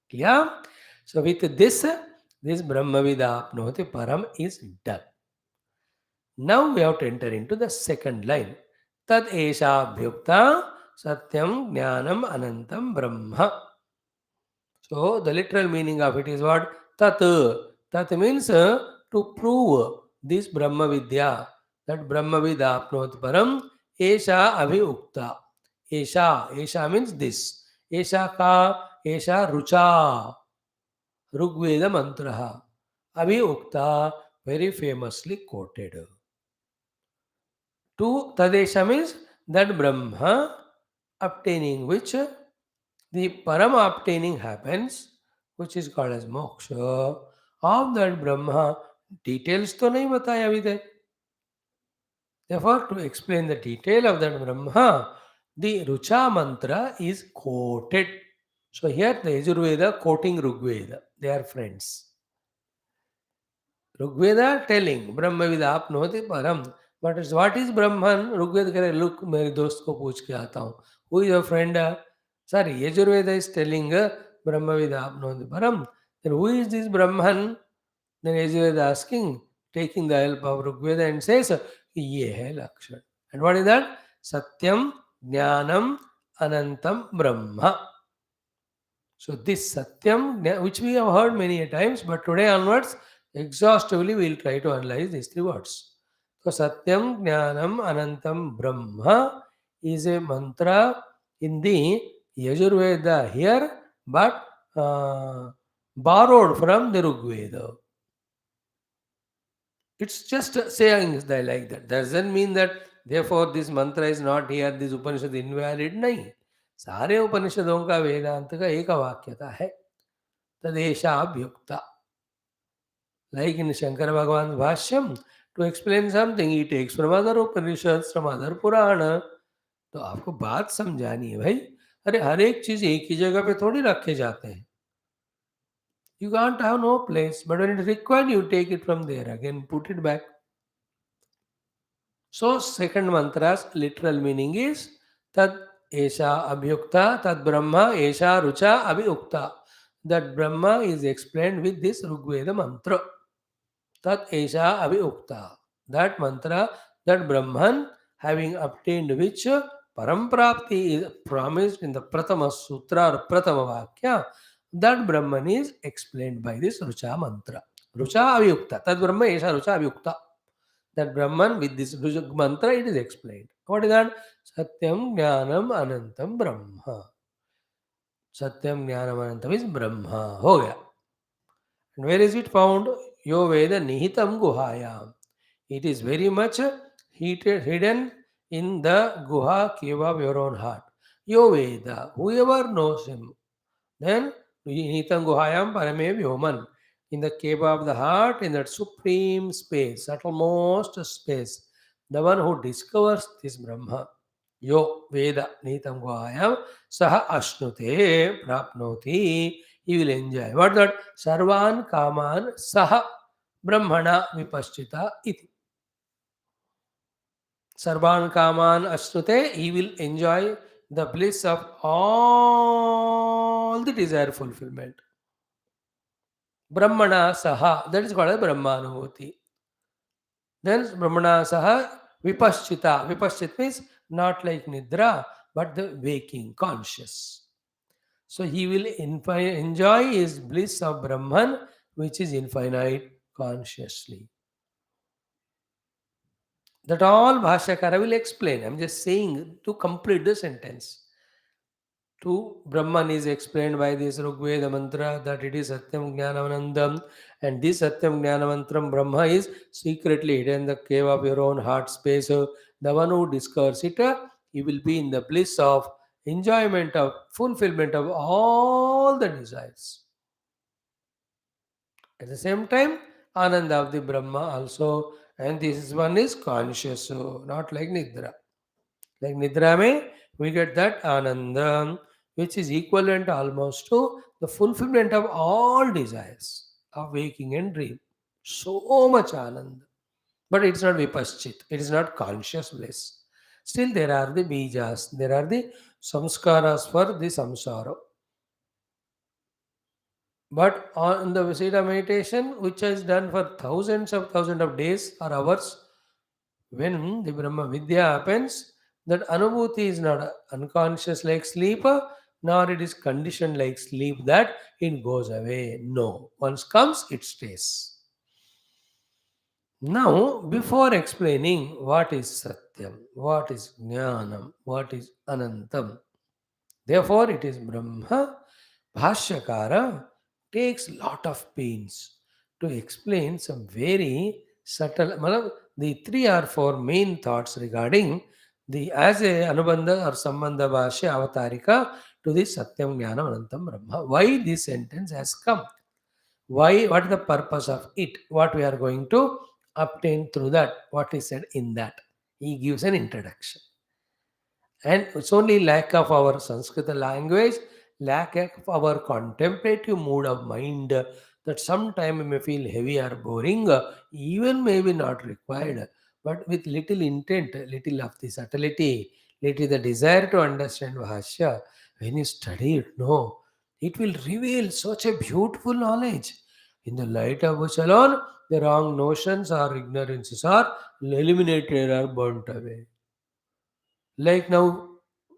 Clear? So with this Brahmavidapnoti param is done. Now we have to enter into the second line. Tad esha abhyukta satyam jnanam anantam brahma. So the literal meaning of it is what? Tat. Tat means to prove this Brahma Vidya. That Brahma Vidya apnot param esha abhiukta. Esha means this. Esha ka, esha rucha. Rigveda mantra. Abhiukta, very famously quoted. To Tadesha means that Brahma obtaining which the Parama obtaining happens, which is called as moksha. Of that Brahma, details तो नहीं बताया अभी तक. Therefore, to explain the detail of that Brahma, the Rucha mantra is quoted. So here the Yajurveda quoting Rigveda. They are friends. Rigveda telling ब्रह्मविद आप नोति परम. But what is ब्रह्मन? ऋग्वेद कह रहे लुक मेरे दोस्त को पूछ के आता हूँ. Who is your friend? Sorry, Yajurveda is telling ब्रह्मविद आप नोति परम. देन हु इज दिस ब्रह्मन? Then Yajurveda asking, taking the help of Rigveda and says ये है लक्षण. And what is that? सत्यम ज्ञानम अनंतम ब्रह्म. So this Satyam, which we have heard many a times, but today onwards, exhaustively we will try to analyze these three words. So Satyam, Jnanam, Anantam, Brahma is a mantra in the Yajurveda here, but borrowed from the Rigveda. It's just saying like that. Doesn't mean that therefore this mantra is not here, this Upanishad is invalid. नहीं. सारे उपनिषदों का वेदांत का एक वाक्यता है, तदेशाभ्युक्ता. Like in Shankara Bhagavan's Bhashyam, to explain something, he takes from other Upanishads, from other Purana. तो आपको बात समझानी है भाई. अरे हर एक चीज एक ही जगह पे थोड़ी रखे जाते हैं. You can't have no place, but when it is required, you take it from there again, put it back. So second mantra's literal meaning is tad esha abhyukta, tad brahma esha rucha abhyukta. That Brahma is explained with this Rigveda mantra. Tat esha abhyukta. That mantra, that Brahman having obtained which Paramprapti is promised in the Pratama Sutra or Pratama Vakya, that Brahman is explained by this Rucha mantra. Rucha abhyukta. Tad Brahma esha rucha abhyukta. That Brahman with this mantra it is explained. What is that? Satyam Jnanam Anantam Brahma. Satyam Jnanam Anantam is Brahma. हो गया. And where is it found? Yo Veda Nihitam Guhayam. It is very much hidden in the Guha cave of your own heart. Yo Veda, whoever knows him, then Nihitam Guhayam Parame Vyoman. In the cave of the heart, in that supreme space, uttermost space, the one who discovers this Brahma, Yo Veda Nitam Guhayam Saha Ashnute Prapnoti, he will enjoy. What that? Sarvan Kaman Saha Brahmana Vipaschita iti. Sarvan Kaman Ashnute, he will enjoy the bliss of all the desire fulfillment. Brahmana Saha, that is called as Brahmanuvati. Then Brahmana Saha Vipaschita. Vipaschit means not like Nidra, but the waking, conscious. So he will enjoy his bliss of Brahman, which is infinite consciously. That all Bhashyakara will explain. I'm just saying to complete the sentence. To Brahman is explained by this Rigveda mantra that it is Satyam Jnanamanandam, and this Satyam Jnanamantram Brahma is secretly hidden in the cave of your own heart space. The one who discovers it, he will be in the bliss of enjoyment of fulfillment of all the desires. At the same time, Ananda of the Brahma also, and this one is conscious, so not like Nidra. Like Nidra mein, we get that Ananda, which is equivalent almost to the fulfillment of all desires of waking and dream. So much Ananda. But it's not vipaschit, it is not conscious bliss. Still, there are the bijas, there are the samskaras for the samsara. But on the Visita meditation, which is done for thousands of days or hours, When the Brahma Vidya happens, that Anubhuti is not unconscious like sleep, nor it is conditioned like sleep that it goes away. No. Once comes, it stays. Now, before explaining what is Satyam, what is Jnanam, what is Anantam, therefore it is Brahma, Bhashyakara takes lot of pains to explain some very subtle, the three or four main thoughts regarding the as a Anubandha or Sambandha Bhashya Avatarika to the Satyam Jnanam Anantam Brahma. Why this sentence has come? Why? What is the purpose of it? What we are going to obtain through that? What is said in that? He gives an introduction. And it's only lack of our Sanskrit language, lack of our contemplative mood of mind that sometime may feel heavy or boring, even maybe not required, but with little intent, little of the subtlety, little the desire to understand Bhashya. When you study it, no, it will reveal such a beautiful knowledge. In the light of which alone, the wrong notions or ignorances are eliminated or burnt away. Like now,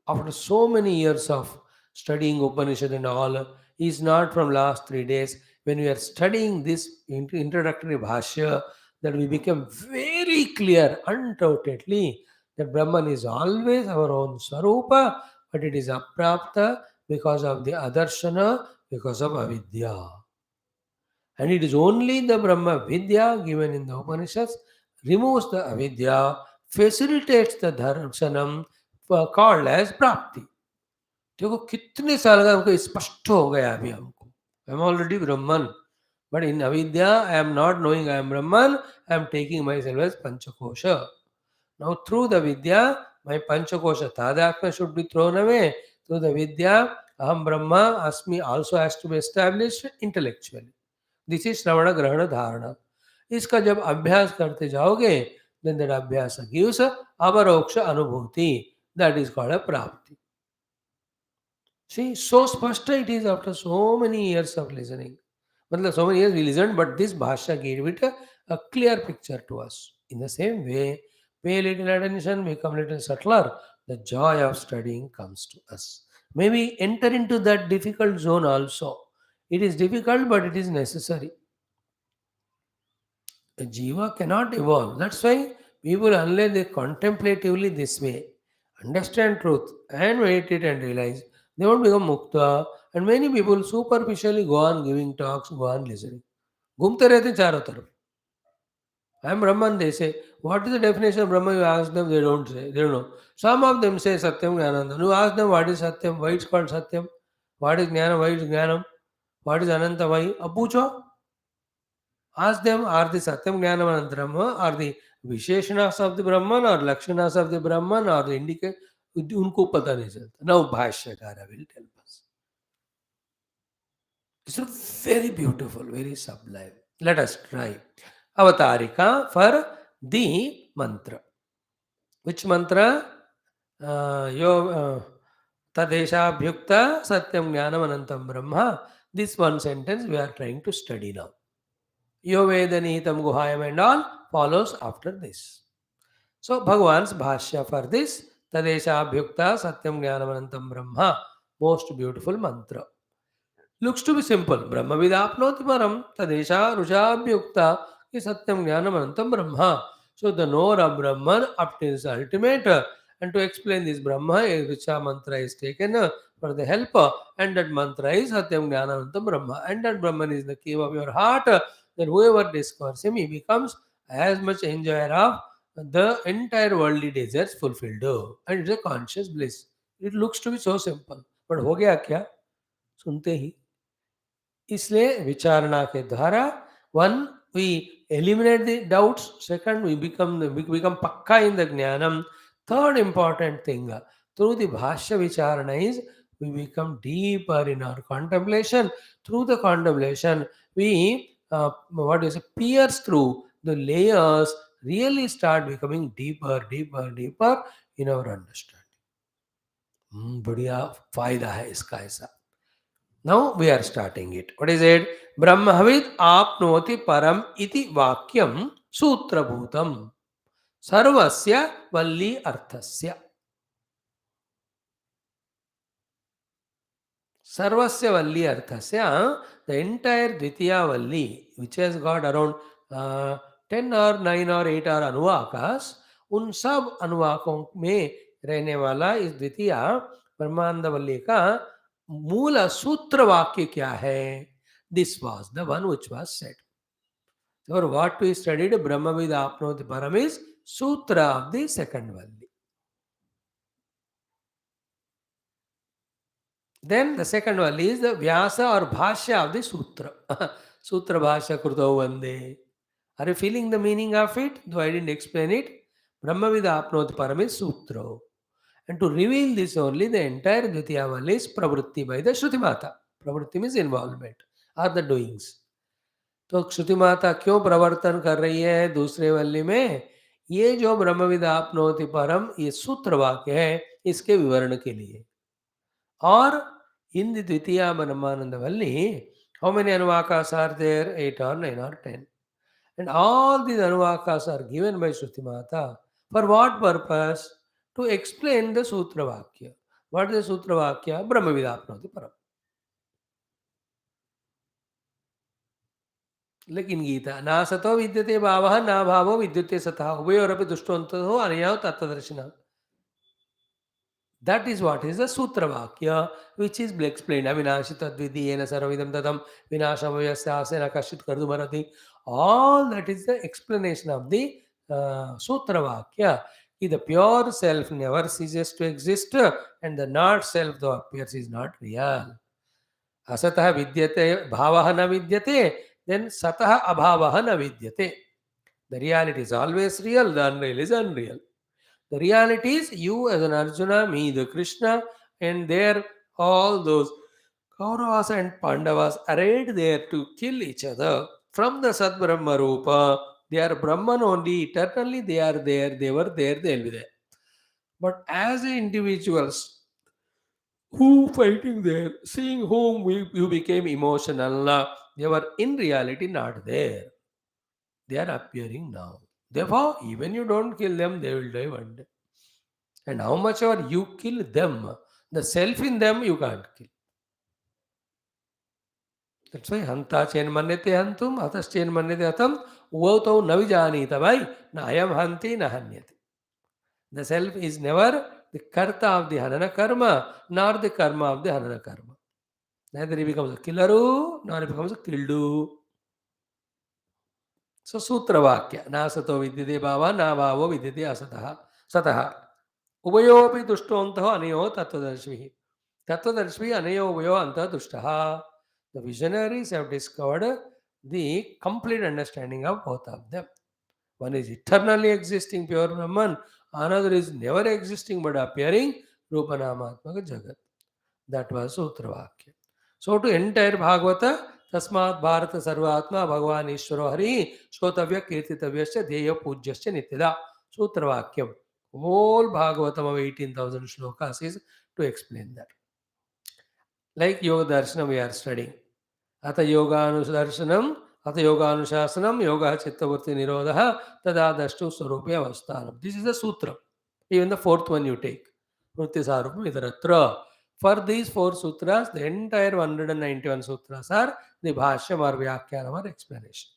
after so many years of studying Upanishad and all, is not from last 3 days. When we are studying this introductory bhashya, that we become very clear, undoubtedly, that Brahman is always our own Sarupa, but it is aprapta because of the adarshana, because of avidya. And it is only the Brahma Vidya given in the Upanishads removes the avidya, facilitates the darshanam called as prapti. देखो कितने साल का हमको स्पष्ट हो गया अभी हमको आई एम ऑलरेडी ब्रह्मन बट इन अविद्या I am not knowing I am ब्रह्मन I am taking my self पंचकोश नाउ थ्रू द विद्या माई पंचकोश तादात्म्य should be thrown away through the विद्या अहम ब्रह्म अस्मि also has to be established intellectually this is श्रवण ग्रहण धारणा इसका जब अभ्यास करते जाओगे देन दैट अभ्यास गिव्स अपरोक्ष अनुभूति दैट इज कॉल्ड अ प्राप्ति. See, so spashta it is after so many years of listening. Matlab, so many years we listened, but this Bhashya gave it a clear picture to us. In the same way, pay little attention, become little subtler, the joy of studying comes to us. Maybe enter into that difficult zone also. It is difficult, but it is necessary. A jiva cannot evolve. That's why people, unless they contemplatively this way, understand truth and meditate and realize, they won't become mukta. And many people superficially go on giving talks, go on listening. घूमते रहते हैं चारों तरफ. I am Brahman, they say. What is the definition of Brahma? You ask them, they don't say. They don't know. Some of them say Satyam Jnanam. You ask them what is Satyam, why it's called Satyam, what is Jnanam, why is Jnanam, what is Ananta, why? अब पूछो. Ask them, are the Satyam Jnanam Anantram, are the Visheshanas of the Brahman or Lakshanas of the Brahman or the indicate? उनको पता नहीं चलता. Now Bhashyakara will tell us. It's very beautiful, very sublime. Let us try. Avatarika for the mantra. Which mantra? Tadeshabhyukta Satyam Jnanam Anantam Brahma. This one sentence we are trying to study now. Yo Vedanitam Guhayam and all follows after this. So Bhagavan's Bhashya for this Tadeshabhyukta Satyam Jnanamanantam Brahma. Most beautiful mantra. Looks to be simple. Brahma vidapnoti param tadesha rushabhyukta is Satyam Jnanamanantam Brahma. So the knower of Brahman obtains the ultimate. And to explain this Brahma, a Richa mantra is taken for the help. And that mantra is Satyam Jnanamanantam Brahma. And that Brahman is the key of your heart. Then whoever discovers him, he becomes as much enjoyer of the entire worldly desires fulfilled. And it's a conscious bliss. It looks to be so simple. But हो गया क्या? सुनते ही इसलिए विचारणा के द्वारा when we eliminate the doubts, second we become pakka in the jnanam, third important thing through the bhashya vicharana is we become deeper in our contemplation. Through the contemplation we what is it, pierce through the layers, really start becoming deeper in our understanding. बढ़िया फायदा है इसका ऐसा. Now we are starting it. What is it? Brahmavid apnoti param iti vakyam sutrabhutam. सर्वस्य वल्ली अर्थस्य. Sarvasya Valli Arthasya, the entire Dvitiya Valli, which has got around 10 or 9 or 8 or अनुवाकास, उन सब अनुवाकों में रहने वाला इस द्वितीया ब्रह्मानंद वल्ली का मूल सूत्र वाक्य क्या है? This was the one which was said. So what we studied, Brahmavid Apnoti Param is Sutra of the second Valli. Then the second one is the Vyasa or Bhashya of the Sutra. Sutra Bhashya Kruto Vande. Are you feeling the meaning of it? Though I didn't explain it. Brahmavida Apnoti Param is Sutra. And to reveal this only, the entire Dvitiya Valli is Pravritti by the Shruti Mata. Pravritti means involvement or the doings. तो श्रुति माता क्यों प्रवर्तन कर रही है दूसरे वल्ली में? ये जो ब्रह्मविद आपनोति परम ये सूत्र वाक्य है इसके विवरण के लिए. Or in the Dvitiya Brahmananda Valli, how many Anuvakas are there? 8 or 9 or 10. And all these Anuvakas are given by Shruti Mata. For what purpose? To explain the Sutra Vakya. What is the Sutra Vakya? Brahmavidapnoti Param. लेकिन गीता ना सतो विद्यते भावः ना भावो विद्युते सतः उभयोरपि दुष्टोऽन्ततो अनया तत्त्वदर्शिनः. That is what is the Sutra Vakya, which is explained. Avinashita Dvidiyena Sarvavidam Tatam Vinashamavyasyasena Kashit Kardumarati. All that is the explanation of the Sutra Vakya. The pure self never ceases to exist, and the not self, though appears, is not real. Asatah vidyate bhavaha na vidyate, then satah abhavaha na vidyate. The reality is always real, the unreal is unreal. The reality is you as an Arjuna, me the Krishna, and there all those Kauravas and Pandavas arrayed there to kill each other from the Sat Brahma Rupa. They are Brahman only, eternally they are there, they were there, they will be there. But as individuals who fighting there, seeing whom you became emotional, they were in reality not there. They are appearing now. Therefore, even you don't kill them, they will die one day. And how much ever you kill them, the self in them you can't kill. That's why hanta chen mannete hantum, hatas chen mannete hatam, uvauto navijanita bhai, na ayam hanti na hanyati. The self is never the karta of the hanana karma, nor the karma of the hanana karma. Neither he becomes a killeru, nor he becomes a kildu. So Sutra Vakya, na sato vidyate bhava, na bhavo vidyate asataha, sataha. Uvayopi dushtontaho anayo tattvadarshvihi. Tattvadarshvi anayo uvayo anta dushtaha. The visionaries have discovered the complete understanding of both of them. One is eternally existing pure Brahman, another is never existing but appearing Rupanamatmaka Jagat. That was Sutra Vakya. So to entire Bhagavata, Tasmat Bharata Sarvatma Bhagavan Ishvaro Hari Shotavya Kirtitavyasya Dheya Pujyasya Nityada. Sutra Vakyam. Whole Bhagavatam of 18,000 shlokas is to explain that. Like Yoga Darshanam we are studying. Atha Yoga Anudarshanam, Atha Yoga Anushasanam, Yoga Chittavurti Nirodha, Tada Dashtu Swarupya Avasthanam. This is the Sutra. Even the fourth one you take. Vritti Sarupam Idaratra. For these 4 sutras, the entire 191 sutras are the Bhashyam or Vyakhyanam or explanation.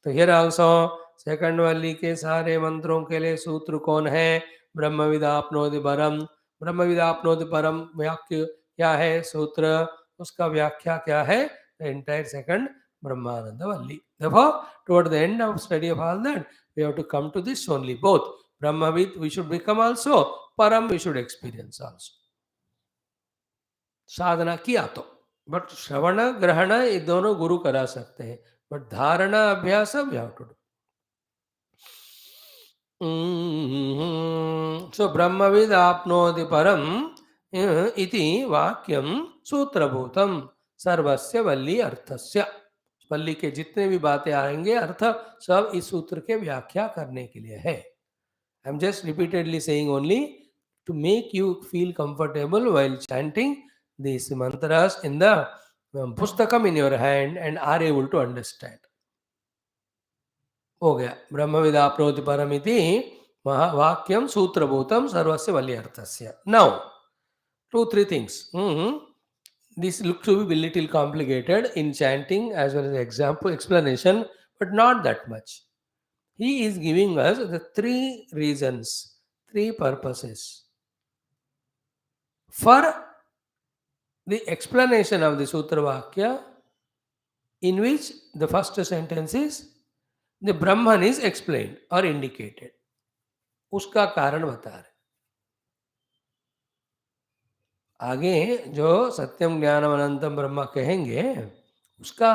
तो here also second वाली के सारे मंत्रों के लिए सूत्र कौन है? ब्रह्मविदाप्नोति परम. ब्रह्मविदाप्नोति परम वाक्य क्या है? सूत्र. उसका व्याख्या क्या है? The entire second Brahmananda Valli. Therefore, toward the end of study of all that, we have to come to this only. Both Brahmavid we should become also, Param we should experience also. साधना किया तो, but श्रवण ग्रहण ये दोनों गुरु करा सकते हैं, but धारणा अभ्यास वी हैव टू डू. सो ब्रह्मविद आपनोति परम इति वाक्यम सूत्रभूतम सर्वस्य वल्ली अर्थस्य. वल्ली के जितने भी बातें आएंगे अर्थ सब इस सूत्र के व्याख्या करने के लिए है. I am just repeatedly saying only to make you feel comfortable while chanting these mantras in the pustakam in your hand and are able to understand. हो गया. ब्रह्मविदाप्नोति परमिति Vakyam Sutrabhutam Sarvasya Valyarthasya. Now, two, three things. This looks to be a little complicated in chanting as well as example explanation, but not that much. He is giving us the three reasons, three purposes for the explanation of the Sutra Vakya, in which the first sentence is the Brahman is explained or indicated. उसका कारण बता रहे. आगे जो सत्यम ज्ञानम अनंतम ब्रह्मा कहेंगे उसका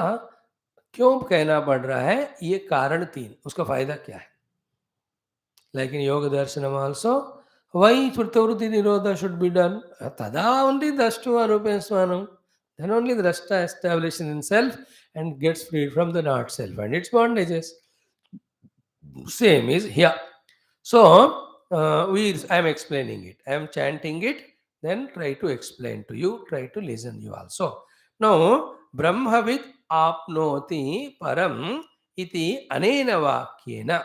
क्यों कहना पड़ रहा है, ये कारण तीन, उसका फायदा क्या है. Like in yoga darshanam also, why Shruti Nirodha should be done? Tada only Drashtu Arupen Swanam. Then only the Drashta establishes himself and gets freed from the not self and its bondages. Same is here. So, I am explaining it. I am chanting it. Then try to explain to you. Try to listen you also. Now, Brahmavid apnoti param iti anena vakyena.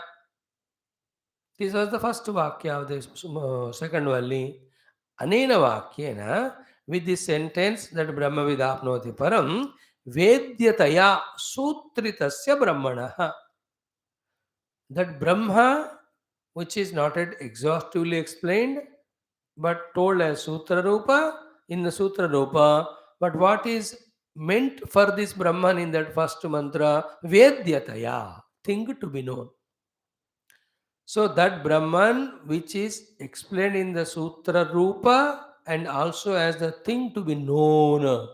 This was the first vakya of the second Valli. Anena vakyena, with this sentence that Brahmavid apnoti param, vedyataya sutritasya brahmanaha. That Brahma, which is not yet exhaustively explained, but told as Sutra Rupa, in the Sutra Rupa, but what is meant for this Brahman in that first mantra, Vedyataya, thing to be known. So that Brahman, which is explained in the Sutra Rupa and also as the thing to be known,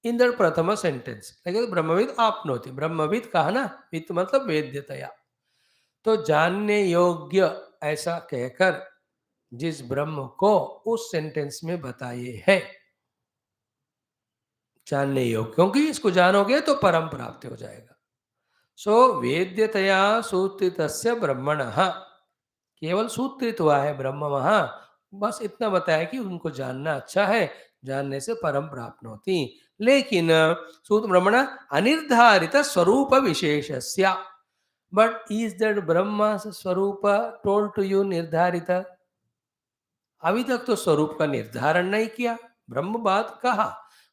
in that Prathama sentence, like Brahmavid apnoti, Brahmavid कहा ना, with मतलब वेद्यतया. तो जानने योग्य ऐसा कहकर जिस ब्रह्म को उस सेंटेंस में बताए है, जानने योग्य, क्योंकि इसको जानोगे तो परम प्राप्त हो जाएगा. सो वेद्यतया सूत्रितस्य ब्रह्मणः, केवल सूत्रित हुआ है ब्रह्म वहां, बस इतना बताया कि उनको जानना अच्छा है, जानने से परम प्राप्त होती. लेकिन सूत्र ब्रह्मण अनिर्धारित स्वरूप विशेषस्य. But is that Brahma's Swarupa told to you निर्धारित? अभी तक तो स्वरूप का निर्धारण नहीं किया. ब्रह्म बात कहा,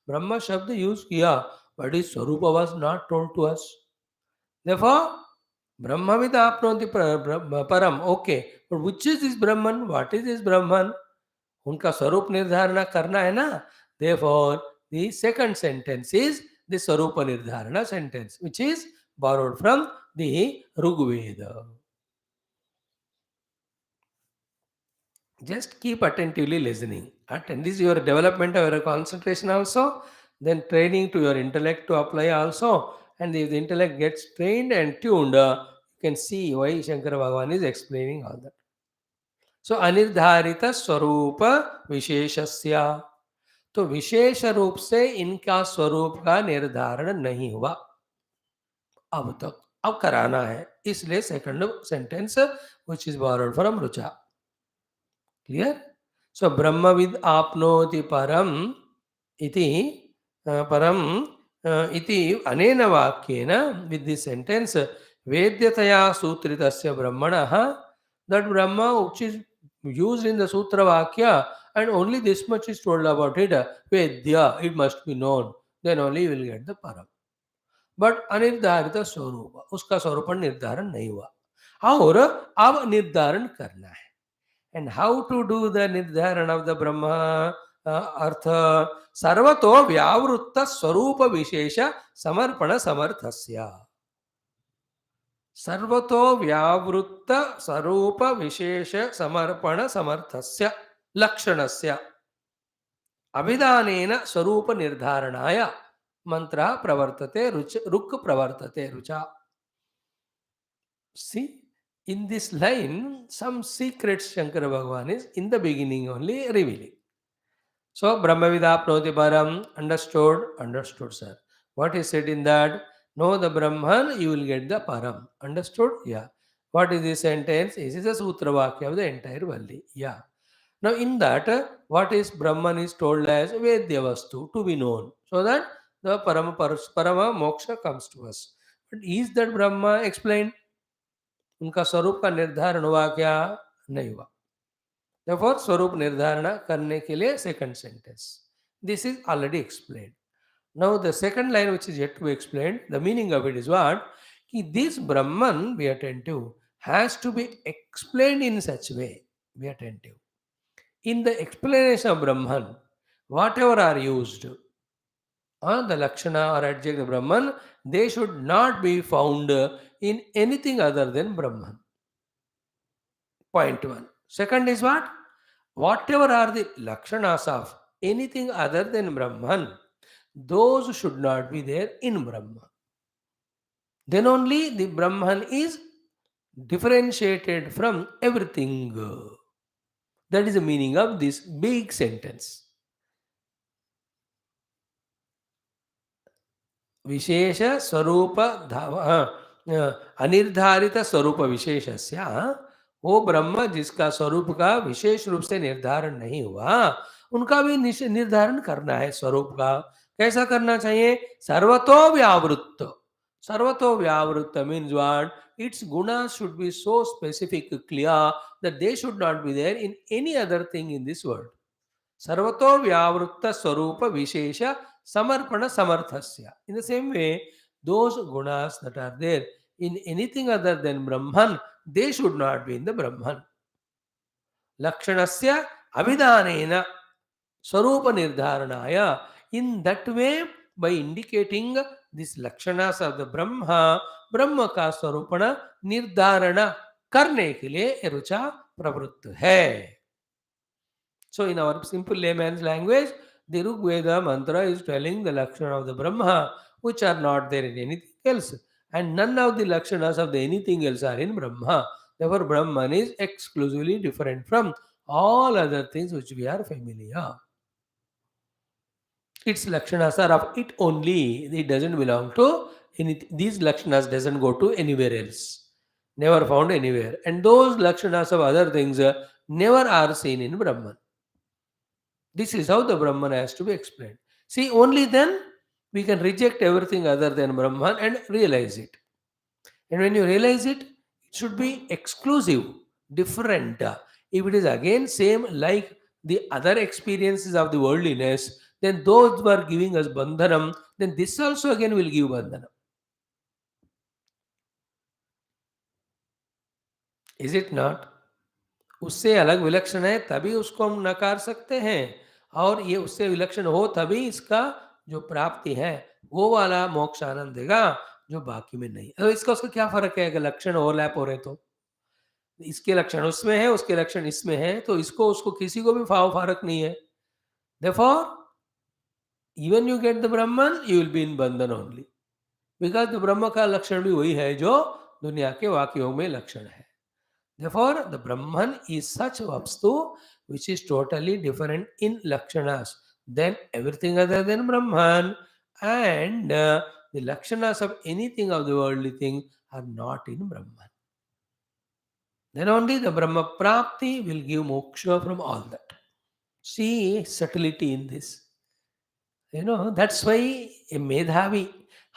ब्रह्म शब्द यूज किया, but his स्वरूप was not told to us. Therefore, Brahmavid apnoti param. Okay, but which is this Brahman? What is this Brahman? उनका स्वरूप निर्धारण करना है ना. Therefore, the second sentence is the Swarupa Nirdharana sentence, which is borrowed from the Rigveda. Just keep attentively listening. And this is your development of your concentration also, then training to your intellect to apply also. And if the intellect gets trained and tuned, you can see why Shankara Bhagavan is explaining all that. So, अनिर्धारित स्वरूप विशेषस्य. तो विशेष रूप से इनका स्वरूप का निर्धारण नहीं हुआ अब तक, अब कराना है. इसलिए second sentence which is borrowed from Rucha. Clear? So Brahmavid apnoti param iti iti anena vakyena, with this sentence vedyataya sutritasya brahmanaha, that Brahma which is used in the Sutra Vakya and only this much is told about it, Vedya, it must be known, then only you will get the param. But अनिर्धारित स्वरूप, उसका स्वरूप निर्धारण नहीं हुआ और अब निर्धारण करना है. And how to do the nirdharan of the Brahma artha, सर्वतो व्यावृत्त स्वरूप विशेष समर्पण समर्थस्य. सर्वतो व्यावृत्त स्वरूप विशेष समर्पण समर्थस्य लक्षणस्य अभिधानेन स्वरूप निर्धारणाय मंत्र प्रवर्तते रुक् प्रवर्तते Rucha. See, in this line, some secrets Shankara Bhagavan is in the beginning only revealing. So, Brahmavidapnoti param, understood, sir. What is said in that? Know the Brahman, you will get the param. Understood? Yeah. What is this sentence? This is a Sutra Vakya of the entire Valli. Yeah. Now, in that, what is Brahman is told as Vedya Vastu, to be known, so that the Parama Moksha comes to us. But is that Brahma explained? उनका स्वरूप का निर्धारण हुआ क्या? नहीं हुआ. Therefore, स्वरूप निर्धारण करने के लिए second sentence. This is already explained. Now, the second line, which is yet to be explained, the meaning of it is what? Ki this Brahman, be attentive, has to be explained in such way. Be attentive. In the explanation of Brahman, whatever are used, the Lakshana or adjective Brahman, they should not be found in anything other than Brahman. Point one. Second is what? Whatever are the Lakshanas of anything other than Brahman, those should not be there in Brahma. Then only the Brahman is differentiated from everything. That is the meaning of this big sentence. विशेष स्वरूप अनिर्धारित स्वरूप विशेषस्य, वो ब्रह्म जिसका स्वरूप का विशेष रूप से निर्धारण नहीं हुआ, उनका भी निर्धारण करना है स्वरूप का. कैसा करना चाहिए? सर्वतो व्यावृत्त. सर्वतो व्यावृत्त means what? Its gunas should be so specific, clear, that they should not be there in any other thing in this world. सर्वतो व्यावृत्त स्वरूप विशेष samarpana samarthasya. In the same way, those gunas that are there in anything other than Brahman, they should not be in the Brahman. Lakshanasya abhidanena swarupa nirdharanaya. In that way, by indicating this lakshanas of the Brahma, Brahma का स्वरूपण निर्धारण करने के लिए रुचा प्रवृत्त है. So, in our simple layman's language, the Rig Veda mantra is telling the Lakshana of the Brahma, which are not there in anything else. And none of the Lakshanas of the anything else are in Brahma. Therefore, Brahman is exclusively different from all other things which we are familiar. Its Lakshanas are of it only. It doesn't belong to anything. These Lakshanas doesn't go to anywhere else. Never found anywhere. And those Lakshanas of other things never are seen in Brahman. This is how the Brahman has to be explained. See, only then we can reject everything other than Brahman and realize it. And when you realize it, it should be exclusive, different. If it is again same like the other experiences of the worldliness, then those who are giving us bandhanam, then this also again will give bandhanam. Is it not? उससे अलग विलक्षण है तभी उसको हम नकार सकते हैं, और ये उससे विलक्षण हो तभी इसका जो प्राप्ति है वो वाला मोक्ष आनंद देगा, जो बाकी में नहीं. तो इसका उसका क्या फर्क है? अगर लक्षण ओवरलैप हो रहे तो इसके लक्षण उसमें है, उसके लक्षण इसमें है, तो इसको उसको किसी को भी फर्क नहीं है. Therefore, even you get the Brahman, you will be in bandhan only, because the ब्रह्म का लक्षण भी वही है जो दुनिया के वाक्यों में लक्षण है. Therefore, the Brahman is such Vapstu which is totally different in Lakshanas than everything other than Brahman, and the Lakshanas of anything of the worldly thing are not in Brahman. Then only the Brahma Prapti will give moksha from all that. See subtlety in this. That's why a मेधावी,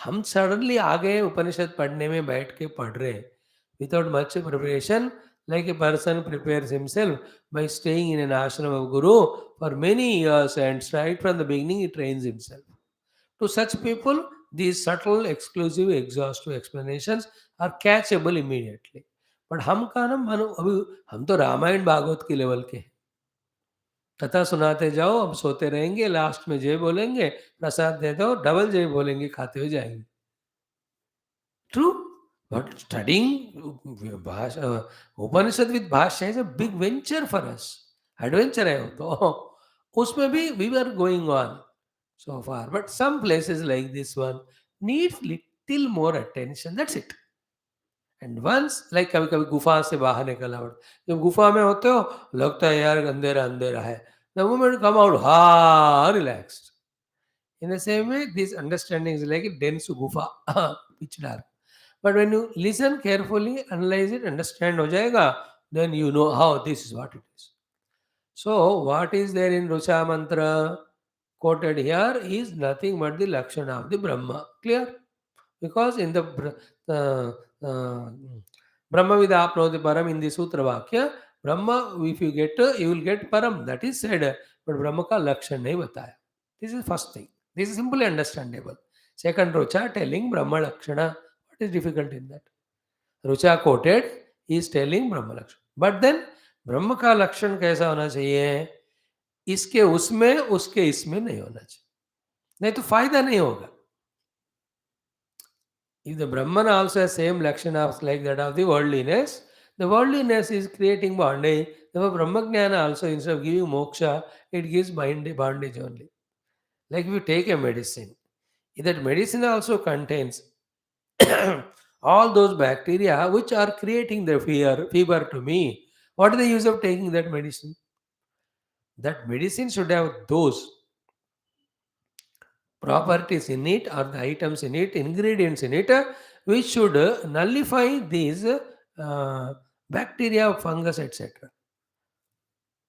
हम suddenly आ गए उपनिषद पढ़ने में, बैठ के पढ़ रहे without much preparation, like a person prepares himself by staying in an ashram of Guru for many years, and right from the beginning he trains himself. To such people, these subtle, exclusive, exhaustive explanations are catchable immediately. But हम का ना मानो अभी हम तो रामायण भागवत के level के हैं. कथा सुनाते जाओ, हम सोते रहेंगे, लास्ट में जय बोलेंगे, प्रसाद दे दो, डबल जय बोलेंगे, खाते हुए जाएंगे. True. But studying Upanishad with Bhashya is a big venture for us. Adventure है वो तो. उसमें भी we were going on so far. But some places like this one needs little more attention. That's it. And once, like कभी कभी गुफा से बाहर निकल आओ, जब गुफा में होते हो लगता है यार अंधेरा अंधेरा है. The moment you come out, relaxed. In the same way, this understanding is like a dense gufa, pitch dark. But when you listen carefully, analyze it, understand हो जाएगा, then you know how this is what it is. So, what is there in Rucha mantra quoted here is nothing but the lakshana of the Brahma. Clear? Because in the Brahma vidapnoti param in the Sutra Vakya. Brahma, if you get, you will get param. That is said. But Brahma ka lakshan nahi bataya. This is first thing. This is simply understandable. Second, Rucha telling Brahma lakshana. What is difficult in that? Rucha quoted, he is telling Brahma lakshan. But then, ब्रह्म का लक्षण कैसा होना चाहिए? इसके उसमें उसके इसमें नहीं होना चाहिए, नहीं तो फायदा नहीं होगा. If the Brahman also has same lakshana like that of the worldliness is creating bondage. Therefore, Brahma Jnana also, instead of giving moksha, it gives bondage only. Like if you take a medicine, that medicine also contains all those bacteria which are creating the fever to me. What is the use of taking that medicine? That medicine should have those properties in it or the items in it, ingredients in it, which should nullify these bacteria, fungus, etc.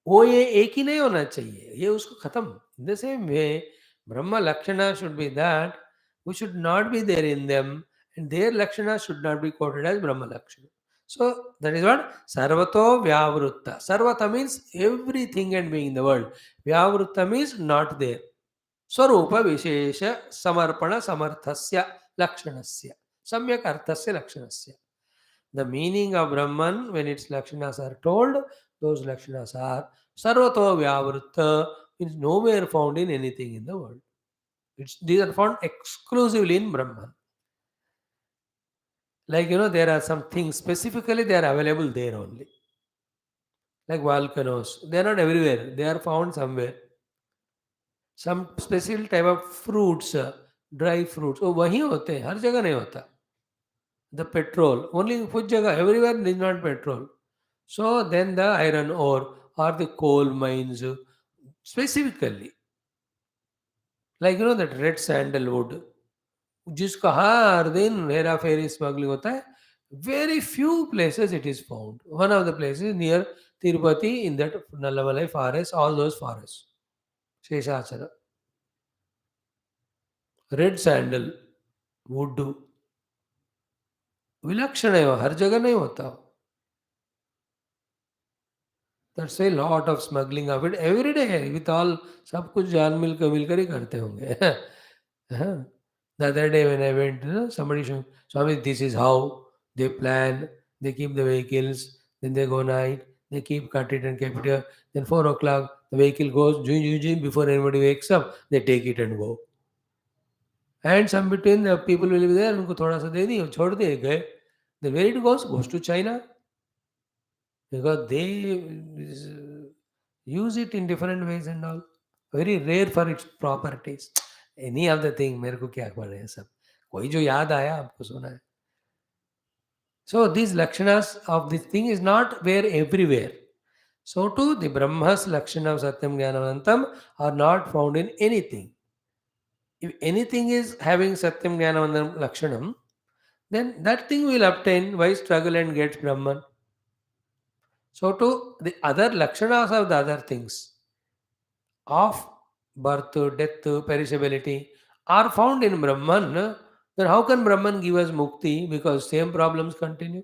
वो ये एक ही नहीं होना चाहिए, ये उसको खत्म. In the same way, Brahma Lakshana should be that we should not be there in them, and their Lakshana should not be quoted as Brahma Lakshana. So that is what Sarvato Vyavrutta. Sarvata means everything and being in the world. Vyavrutta means not there. स्वरूप विशेष समर्पण समर्थस्य लक्षणस्य सम्यक अर्थस्य लक्षणस्य. The meaning of Brahman when its lakshanas are told, those lakshanas are sarvato vyavrutta, means nowhere found in anything in the world. These are found exclusively in Brahman. Like there are some things specifically they are available there only. Like volcanoes, they are not everywhere. They are found somewhere. Some special type of fruits, dry fruits वो वहीं होते हैं, हर जगह नहीं होता. The petrol only कुछ जगह, everywhere is not petrol. So then the iron ore और the coal mines specifically, like that red sandalwood जिसका हर दिन हेरा फेरी स्मगलिंग होता है. Very few places it is found. One of the places near Tirupati in that Nallamalai forest, all those forest, Seshachala, red sandalwood विलक्षण है, हर जगह नहीं होता. That's a lot of smuggling of it every day with all. सब कुछ जान मिलकर ही करते होंगे. The other day when I went, somebody showed, Swami, this is how they plan. They keep the vehicles, then they go night, they keep cut it and keep it here. Then 4 o'clock, the vehicle goes, before anybody wakes up, they take it and go. And some between the people will be there, उनको थोड़ा सा दे दी, छोड़ दिए, गए. Then where it goes to China. Because they use it in different ways and all. Very rare for its properties. Any of the thing, मेरे को क्या पढ़ रहे हैं सब, कोई जो याद आया आपको सुना है. So these lakshanas of this thing is not there everywhere. So too the Brahma's lakshana of Satyam Jnanam Anantam are not found in anything. If anything is having Satyam Jnanam Anantam lakshanam, then that thing will obtain. Why struggle and get Brahman? So too the other lakshanas of the other things of birth, death, perishability are found in Brahman. Then how can Brahman give us mukti? Because same problems continue.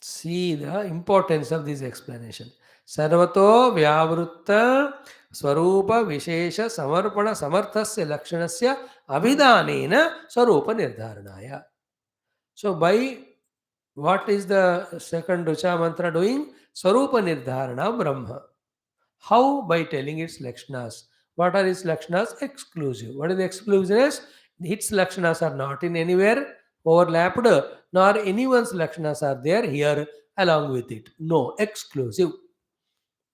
See the importance of this explanation. Sarvato Vyavrutta Swarupa Vishesha Samarpana Samarthasya Lakshanasya Abhidanena Swarupa Nirdharanaya. So by what is the second Rucha mantra doing? Swarupa Nirdharana Brahma. How? By telling its lakshanas. What are its lakshanas? Exclusive. What is the exclusiveness? Its lakshanas are not in anywhere overlapped, nor anyone's lakshanas are there here along with it. No, exclusive.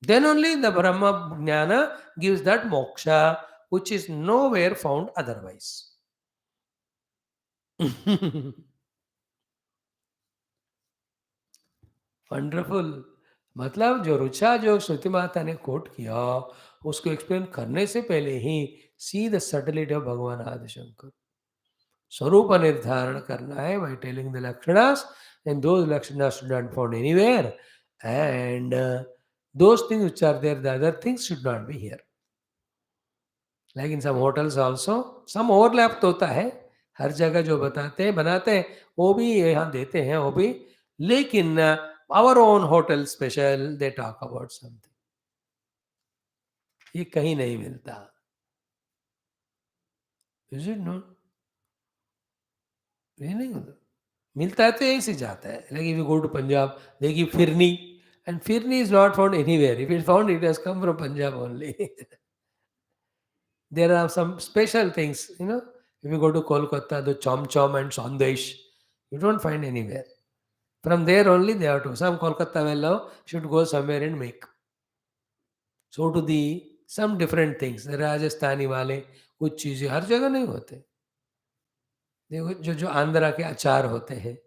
Then only the Brahma Jnana gives that moksha, which is nowhere found otherwise. Wonderful. मतलब जो रुचा जो श्रुति माता ने coat किया उसको explain करने से पहले ही सी द सटलिटी ऑफ भगवान आदिशंकर. स्वरूप निर्धारण करना है by telling the lakshanas, and those lakshanas should not be found anywhere, and those things which are there, the other things should not be here. Like in some hotels also, some overlap तो होता है, हर जगह जो बताते हैं बनाते हैं वो भी यहाँ देते हैं वो भी, लेकिन our own hotel special they talk about something, ये कहीं नहीं मिलता. Is it not? ये नहीं होता, मिलता है तो यहीं से जाता है. Like if you go to Punjab, they give firni, and firni is not found anywhere. If it's found, it has come from Punjab only. There are some special things, you know. If you go to Kolkata, the chom chom and sandesh, you don't find anywhere. From there only they have to. Some Kolkata fellow should go somewhere and make. So to the some different things. Rajasthani वाले कुछ चीज़ें हर जगह नहीं होते. देखो जो जो आंध्रा के अचार होते हैं.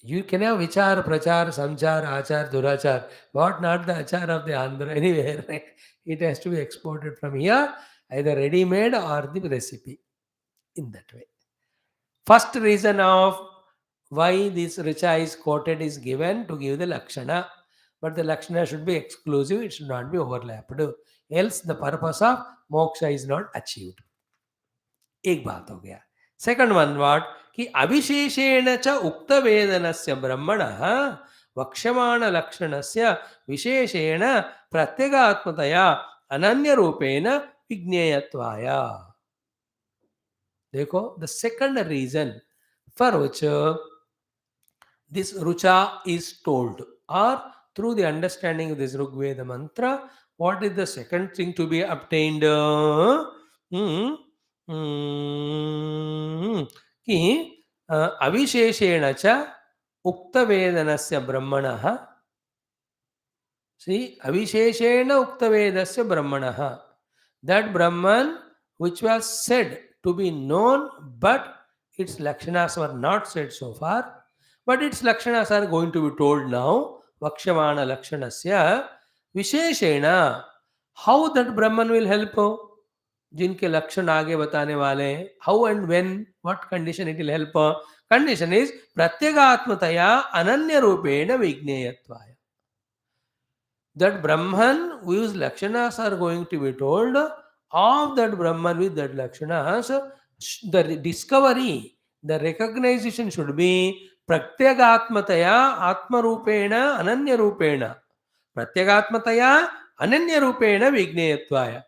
You can have vichar, prachar, samchar, achar, durachar, but not the achar of the Andhra anywhere. Right? It has to be exported from here, either ready-made or the recipe. In that way. First reason of why this richa is quoted is given to give the lakshana, but the lakshana should be exclusive, it should not be overlapped. Else the purpose of moksha is not achieved. एक बात हो गया. Second one what कि अविशेषेण च उक्त वेदनस्य ब्रह्मणः वक्ष्यमाण लक्षणस्य विशेषेण प्रत्यगात्मतया अनन्य रूपेण विज्ञेयत्वाय. देखो the second reason for which this rucha is told, or through the understanding of this Rigveda mantra, what is the second thing to be obtained? कि अविशेषेण च उक्तवेदनस्य ब्रह्मणः. See, avisheshena uktavedasya brahmanaha, that Brahman which was said to be known, but its lakshanas were not said so far, but its lakshanas are going to be told now. Vakshamana lakshanasya visheshena, how that Brahman will help, जिनके लक्षण आगे बताने वाले हैं, how and when, what condition it will help. Condition is pratyagaatmataya ananya rupena vigneyatvaya. That Brahman whose lakshanas are going to be told, of that Brahman with that lakshanas, the discovery, the recognition should be pratyagaatmataya atma rupena ananya rupena. Pratyagaatmataya ananya rupena vigneyatvaya.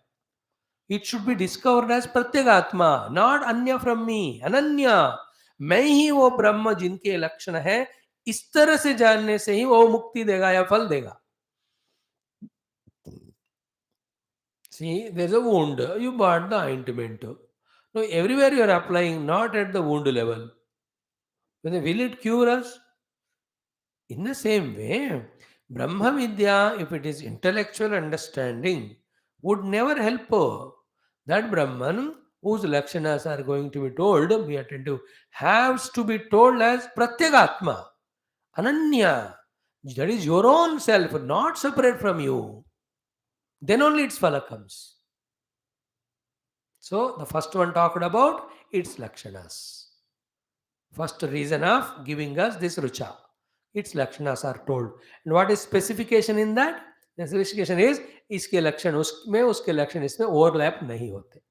It should be discovered as प्रत्यगात्मा, not अन्य from me. अनन्य, मैं ही वो ब्रह्म जिनके लक्षण है, इस तरह से जानने से ही वो मुक्ति देगा या फल देगा. See, there's a wound. You bought the ointment. No, everywhere you are applying, not at the wound level. Will it cure us? In the same way, Brahma Vidya, if it is intellectual understanding, would never help. That Brahman, whose lakshanas are going to be told, be attentive, has to be told as Pratyagatma, Ananya. That is your own self, not separate from you. Then only its phala comes. So, the first one talked about its lakshanas. First reason of giving us this rucha. Its lakshanas are told. And what is specification in that? The specification is, iske lakshan usme, uske lakshan isme overlap nahi hote.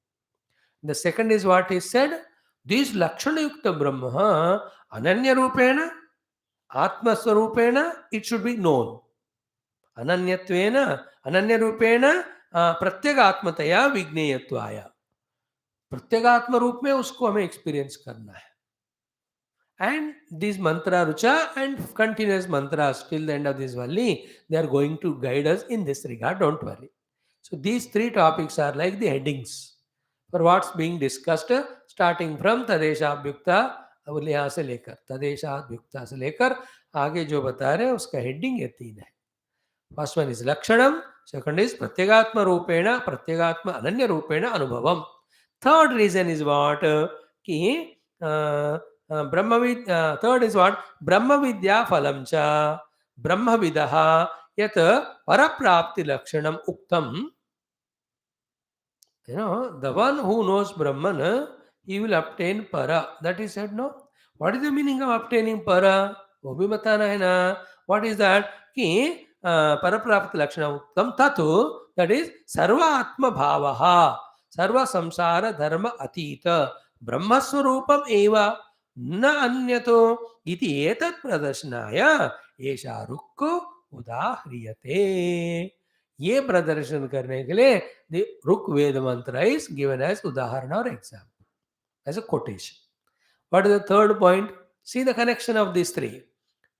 The second is what is said, this lakshana yukta brahma ananya rupena, atma swarupena, it should be known. Ananyatvena, ananya rupena, pratyagaatmataya vigneyattvaya. प्रत्यगात्म रूप में उसको हमें experience करना है. And this mantra rucha and continuous mantras till the end of this Valli, they are going to guide us in this regard, don't worry. So these three topics are like the headings for what's being discussed, starting from तदेशाभ्युक्ता, यहाँ से लेकर तदेशाभ्युक्ता से लेकर आगे जो बता रहे हैं उसका हेडिंग ये तीन है. First one is lakshanam, second is pratyagaatma rupena, pratyagaatma ananya rupena anubhavam. Third reason is what? Ki third is what? Brahma vidya phalam cha brahma vidaha yat paraprapti lakshanam uktam. You know, the one who knows Brahman, he will obtain para. That is said, no? What is the meaning of obtaining para? वो भी बताना है ना. What is that? कि paraprapti lakshanam uktam tatu, that is sarva atma bhavaha. सर्व संसार धर्म अतीत ब्रह्मस्वरूपम एव न अन्यतो इति एतत् प्रदर्शनाय एषा रुक् उदाह्रियते. ये प्रदर्शन करने के लिए the रुक वेद मंत्र is given as उदाहरण or example, as a quotation. What is the third point? See the connection of these three.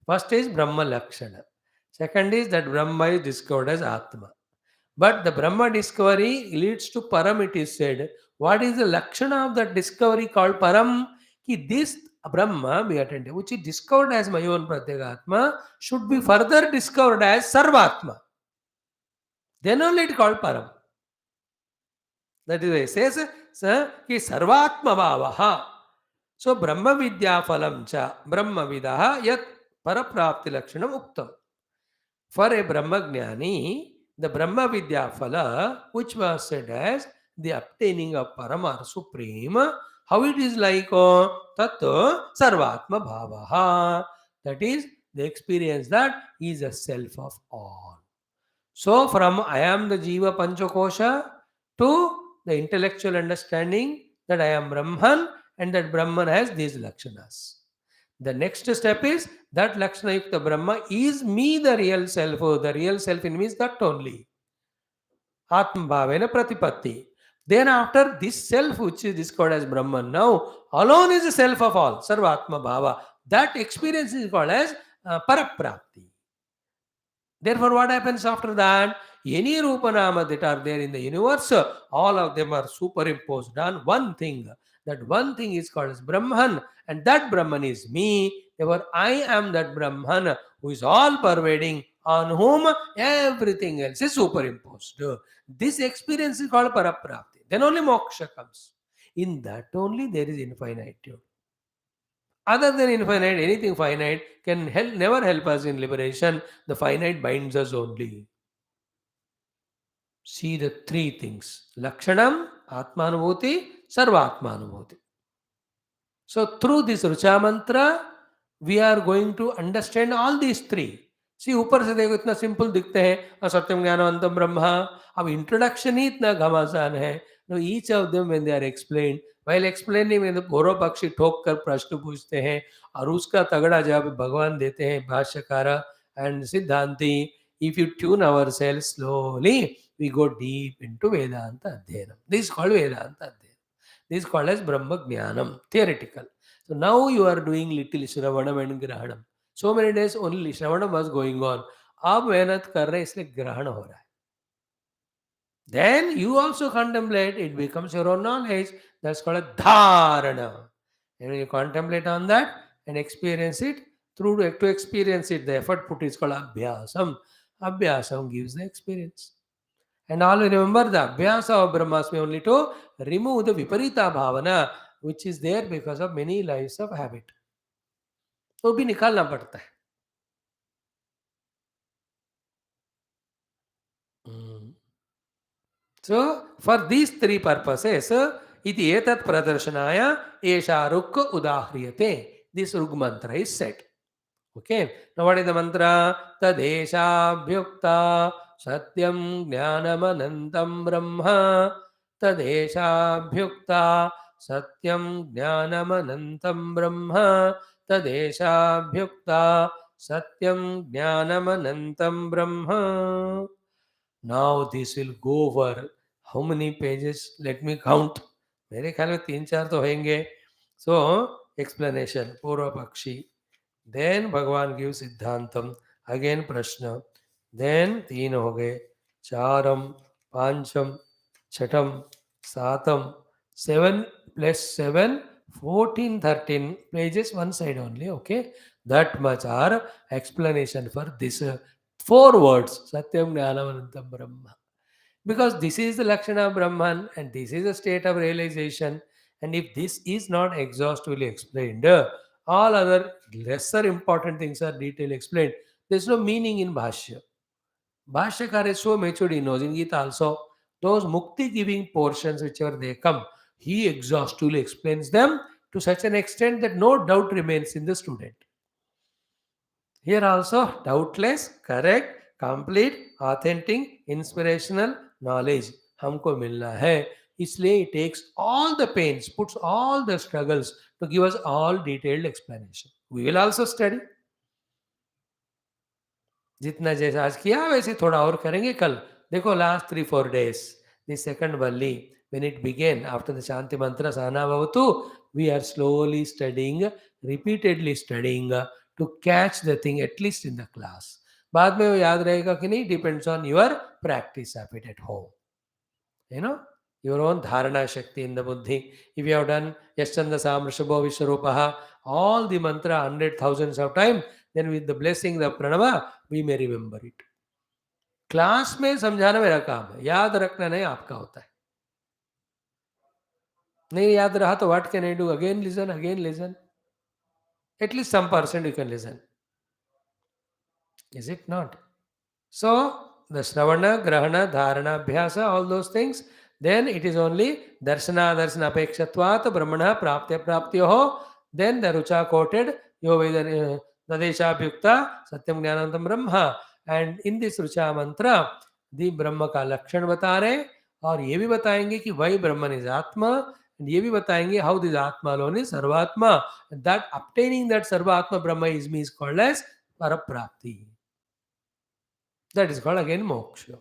First is Brahma Lakshana. Second is that Brahma is discovered as Atma. But the Brahma discovery leads to Param, it is said. What is the Lakshana of that discovery called Param? Ki this Brahma, be attentive, which is discovered as my own Pratyagatma, should be further discovered as Sarvatma. Then only it called Param. That is why it says ki Sarvatma Bhavaha. So Brahma Vidya Phalam cha Brahma Vidaha yat Paraprapti Lakshanam Uktam. For a Brahma Jnani, the Brahma Vidya Phala, which was said as the obtaining of Paramar Supreme, how it is like Tato Sarvatma Bhavaha. That is the experience that he is a self of all. So from I am the Jiva Panchakosha to the intellectual understanding that I am Brahman and that Brahman has these Lakshanas. The next step is that Lakshana Yukta Brahma is me, the real self. The real self in me is that only. Atma Bhavena Pratipatti. Then after this self which is discovered as Brahman now alone is the self of all. Sarvatma Bhava. That experience is called as Paraprapti. Therefore, what happens after that? Any Rupanama that are there in the universe, all of them are superimposed on one thing. That one thing is called as Brahman, and that Brahman is me. Therefore, I am that Brahman who is all pervading, on whom everything else is superimposed. This experience is called Paraprapti. Then only moksha comes. In that only there is infinitude. Other than infinite, anything finite can never help us in liberation. The finite binds us only. See the three things. Lakshanam, Atmanubhuti, Sarvatmanubhuti. So through this Rucha mantra, we are going to understand all these three. See, ऊपर से देखो इतना simple दिखते हैं असत्यम ज्ञानवंतम ब्रह्मा. अब introduction ही इतना घमासान है. No, each of them when they are explained, while explaining में तो पूर्व पक्षी ठोक कर प्रश्न पूछते हैं और उसका तगड़ा जवाब भगवान देते हैं भाष्यकार and सिद्धांति. If you tune ourselves slowly, we go deep into Vedanta Adhyanam. This is called Vedanta Adhyanam. This is called as Brahma Jnanam, theoretical. So now you are doing little Shravanam and Grahanam. So many days only Shravanam was going on. आप मेहनत कर रहे हैं इसलिए ग्रहण हो रहा है. Then you also contemplate, it becomes your own knowledge. That's called a dharana. And when you contemplate on that and experience it, to experience it, the effort put is called abhyasam. Abhyasam gives the experience. And always remember the abhyasa of Brahmasmi only to remove the viparita bhavana, which is there because of many lives of habit. तो भी निकालना पड़ता है. So for these three purposes, iti etat pradarsanaya esha ruk udahriyate. This rug mantra is said. Okay. Now what is the mantra? Tadesha bhyukta satyam jnanam anantam brahma. Tadesha bhyukta satyam jnanam anantam brahma. Tadesha bhyukta satyam jnanam anantam brahma. Now this will go over how many pages? Let me count. मेरे ख्याल में 3-4 तो होंगे. So explanation, पूर्व पक्षी. Then भगवान give सिद्धांतम. Again प्रश्न. Then 3 हो गए. 4, 5, 6, 7, 7 plus 7, 14, 13 pages one side only. Okay, that much are explanation for this 4 words. Satyam Jnanam Anantam Brahma. Because this is the Lakshana of Brahman and this is a state of realization. And if this is not exhaustively explained, all other lesser important things are detailed explained. There's no meaning in Bhashya. Bhashyakar is so matured, he knows in Gita also. Those mukti giving portions, whichever they come, he exhaustively explains them to such an extent that no doubt remains in the student. Here also, doubtless, correct, complete, authentic, inspirational knowledge हमको मिलना है. इसलिए it takes all the pains, puts all the struggles to give us all detailed explanation. We will also study. जितना जैसा आज किया वैसे थोड़ा और करेंगे कल. देखो last 3-4 days, the second Valli, when it began after the Shanti mantra Sana Bhavatu, we are slowly studying, repeatedly studying to catch the thing at least in the class. बाद में वो याद रहेगा कि नहीं, depends on your practice of it at home. You know, your own dharana shakti in the buddhi. If you have done Yaschanda Samrishabho Vishwarupaha, all the mantra 100,000s of time, then with the blessing of pranava, we may remember it. Class में समझाना मेरा काम है, याद रखना नहीं आपका होता है. नहीं याद रहा तो what can I do? Again listen. At least some percent you can listen. Is it not? So the Shravana, Grahana, Dharana, Abhyasa, all those things, then it is only Darshana, Darshana Apekshatvat, Brahmana, Praptya, Praptyoho, then the Rucha quoted, Yo Veda Nadesha Bhukta, Satyam Jnanantam Brahma. And in this Rucha mantra, the Brahma का लक्षण बता रहे और ये भी बताएंगे कि वही ब्रह्मन इज आत्मा. ये भी बताएंगे how this Atma alone is Sarvatma. That obtaining that Sarvatma Brahma is me is called as Paraprapti. That is called again moksha.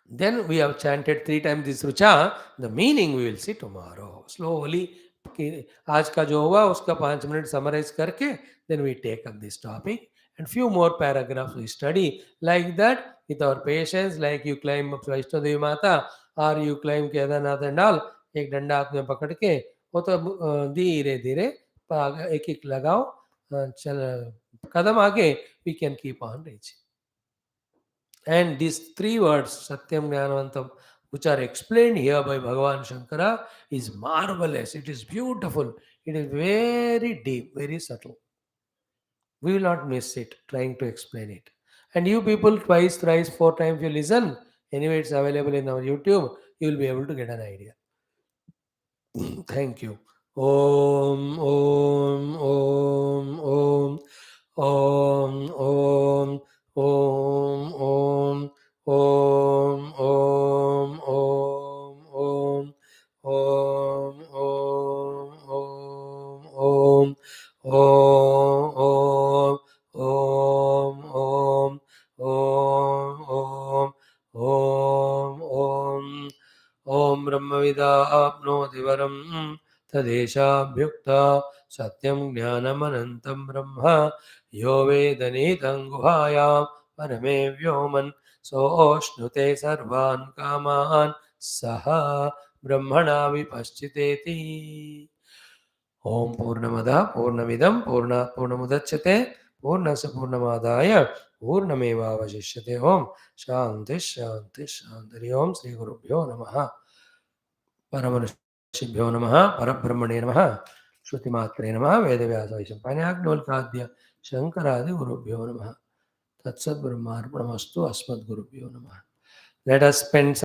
Then we have chanted 3 times this rucha. The meaning we will see tomorrow. Slowly, आज का जो हुआ उसका 5 minutes summarize करके, then we take up this topic and few more paragraphs we study like that with our patience. Like you climb up Vaishno Devi Mata or you climb Kedarnath and all, एक डंडा हाथ में पकड़ के वो तो धीरे धीरे एक एक लगाओ, चल कदम आगे, we can keep on reaching. And these 3 words, Satyam Jnanavantam, which are explained here by Bhagavan Shankara, is marvelous. It is beautiful. It is very deep, very subtle. We will not miss it trying to explain it. And you people, twice, thrice, 4 times you listen. Anyway, it's available in our YouTube. You will be able to get an idea. Thank you. Om, Om, Om, Om. Om, Om, Om, Om, Om, Om, Om, Om, Om, Om, Om, Om, Om, Om, Om, Om, Om, Om Brahmavida apnoti varam tadeshabhyukta satyam jnanamanantam brahma yo vedanitam guhayam parame vyoman sooshnute sarvan kaman saha brahmana vipaschiteti. Om Purnamada Purnamidam Purnat Purnamudachyate Purnasya Purnamadaya Purnameva Vashishyate. Om Shanti Shanti Shanti. Om Sri Gurubhyo Namaha Paramanishibhyo Namaha Parabrahmane Namaha Shruti Matre Namaha Vedavyasa Vaishampanyagnolokadya Shankaradi Gurubhyo Namaha Tatsad Brahmarpanamastu Asmad Gurubhyo Namaha. Let us spend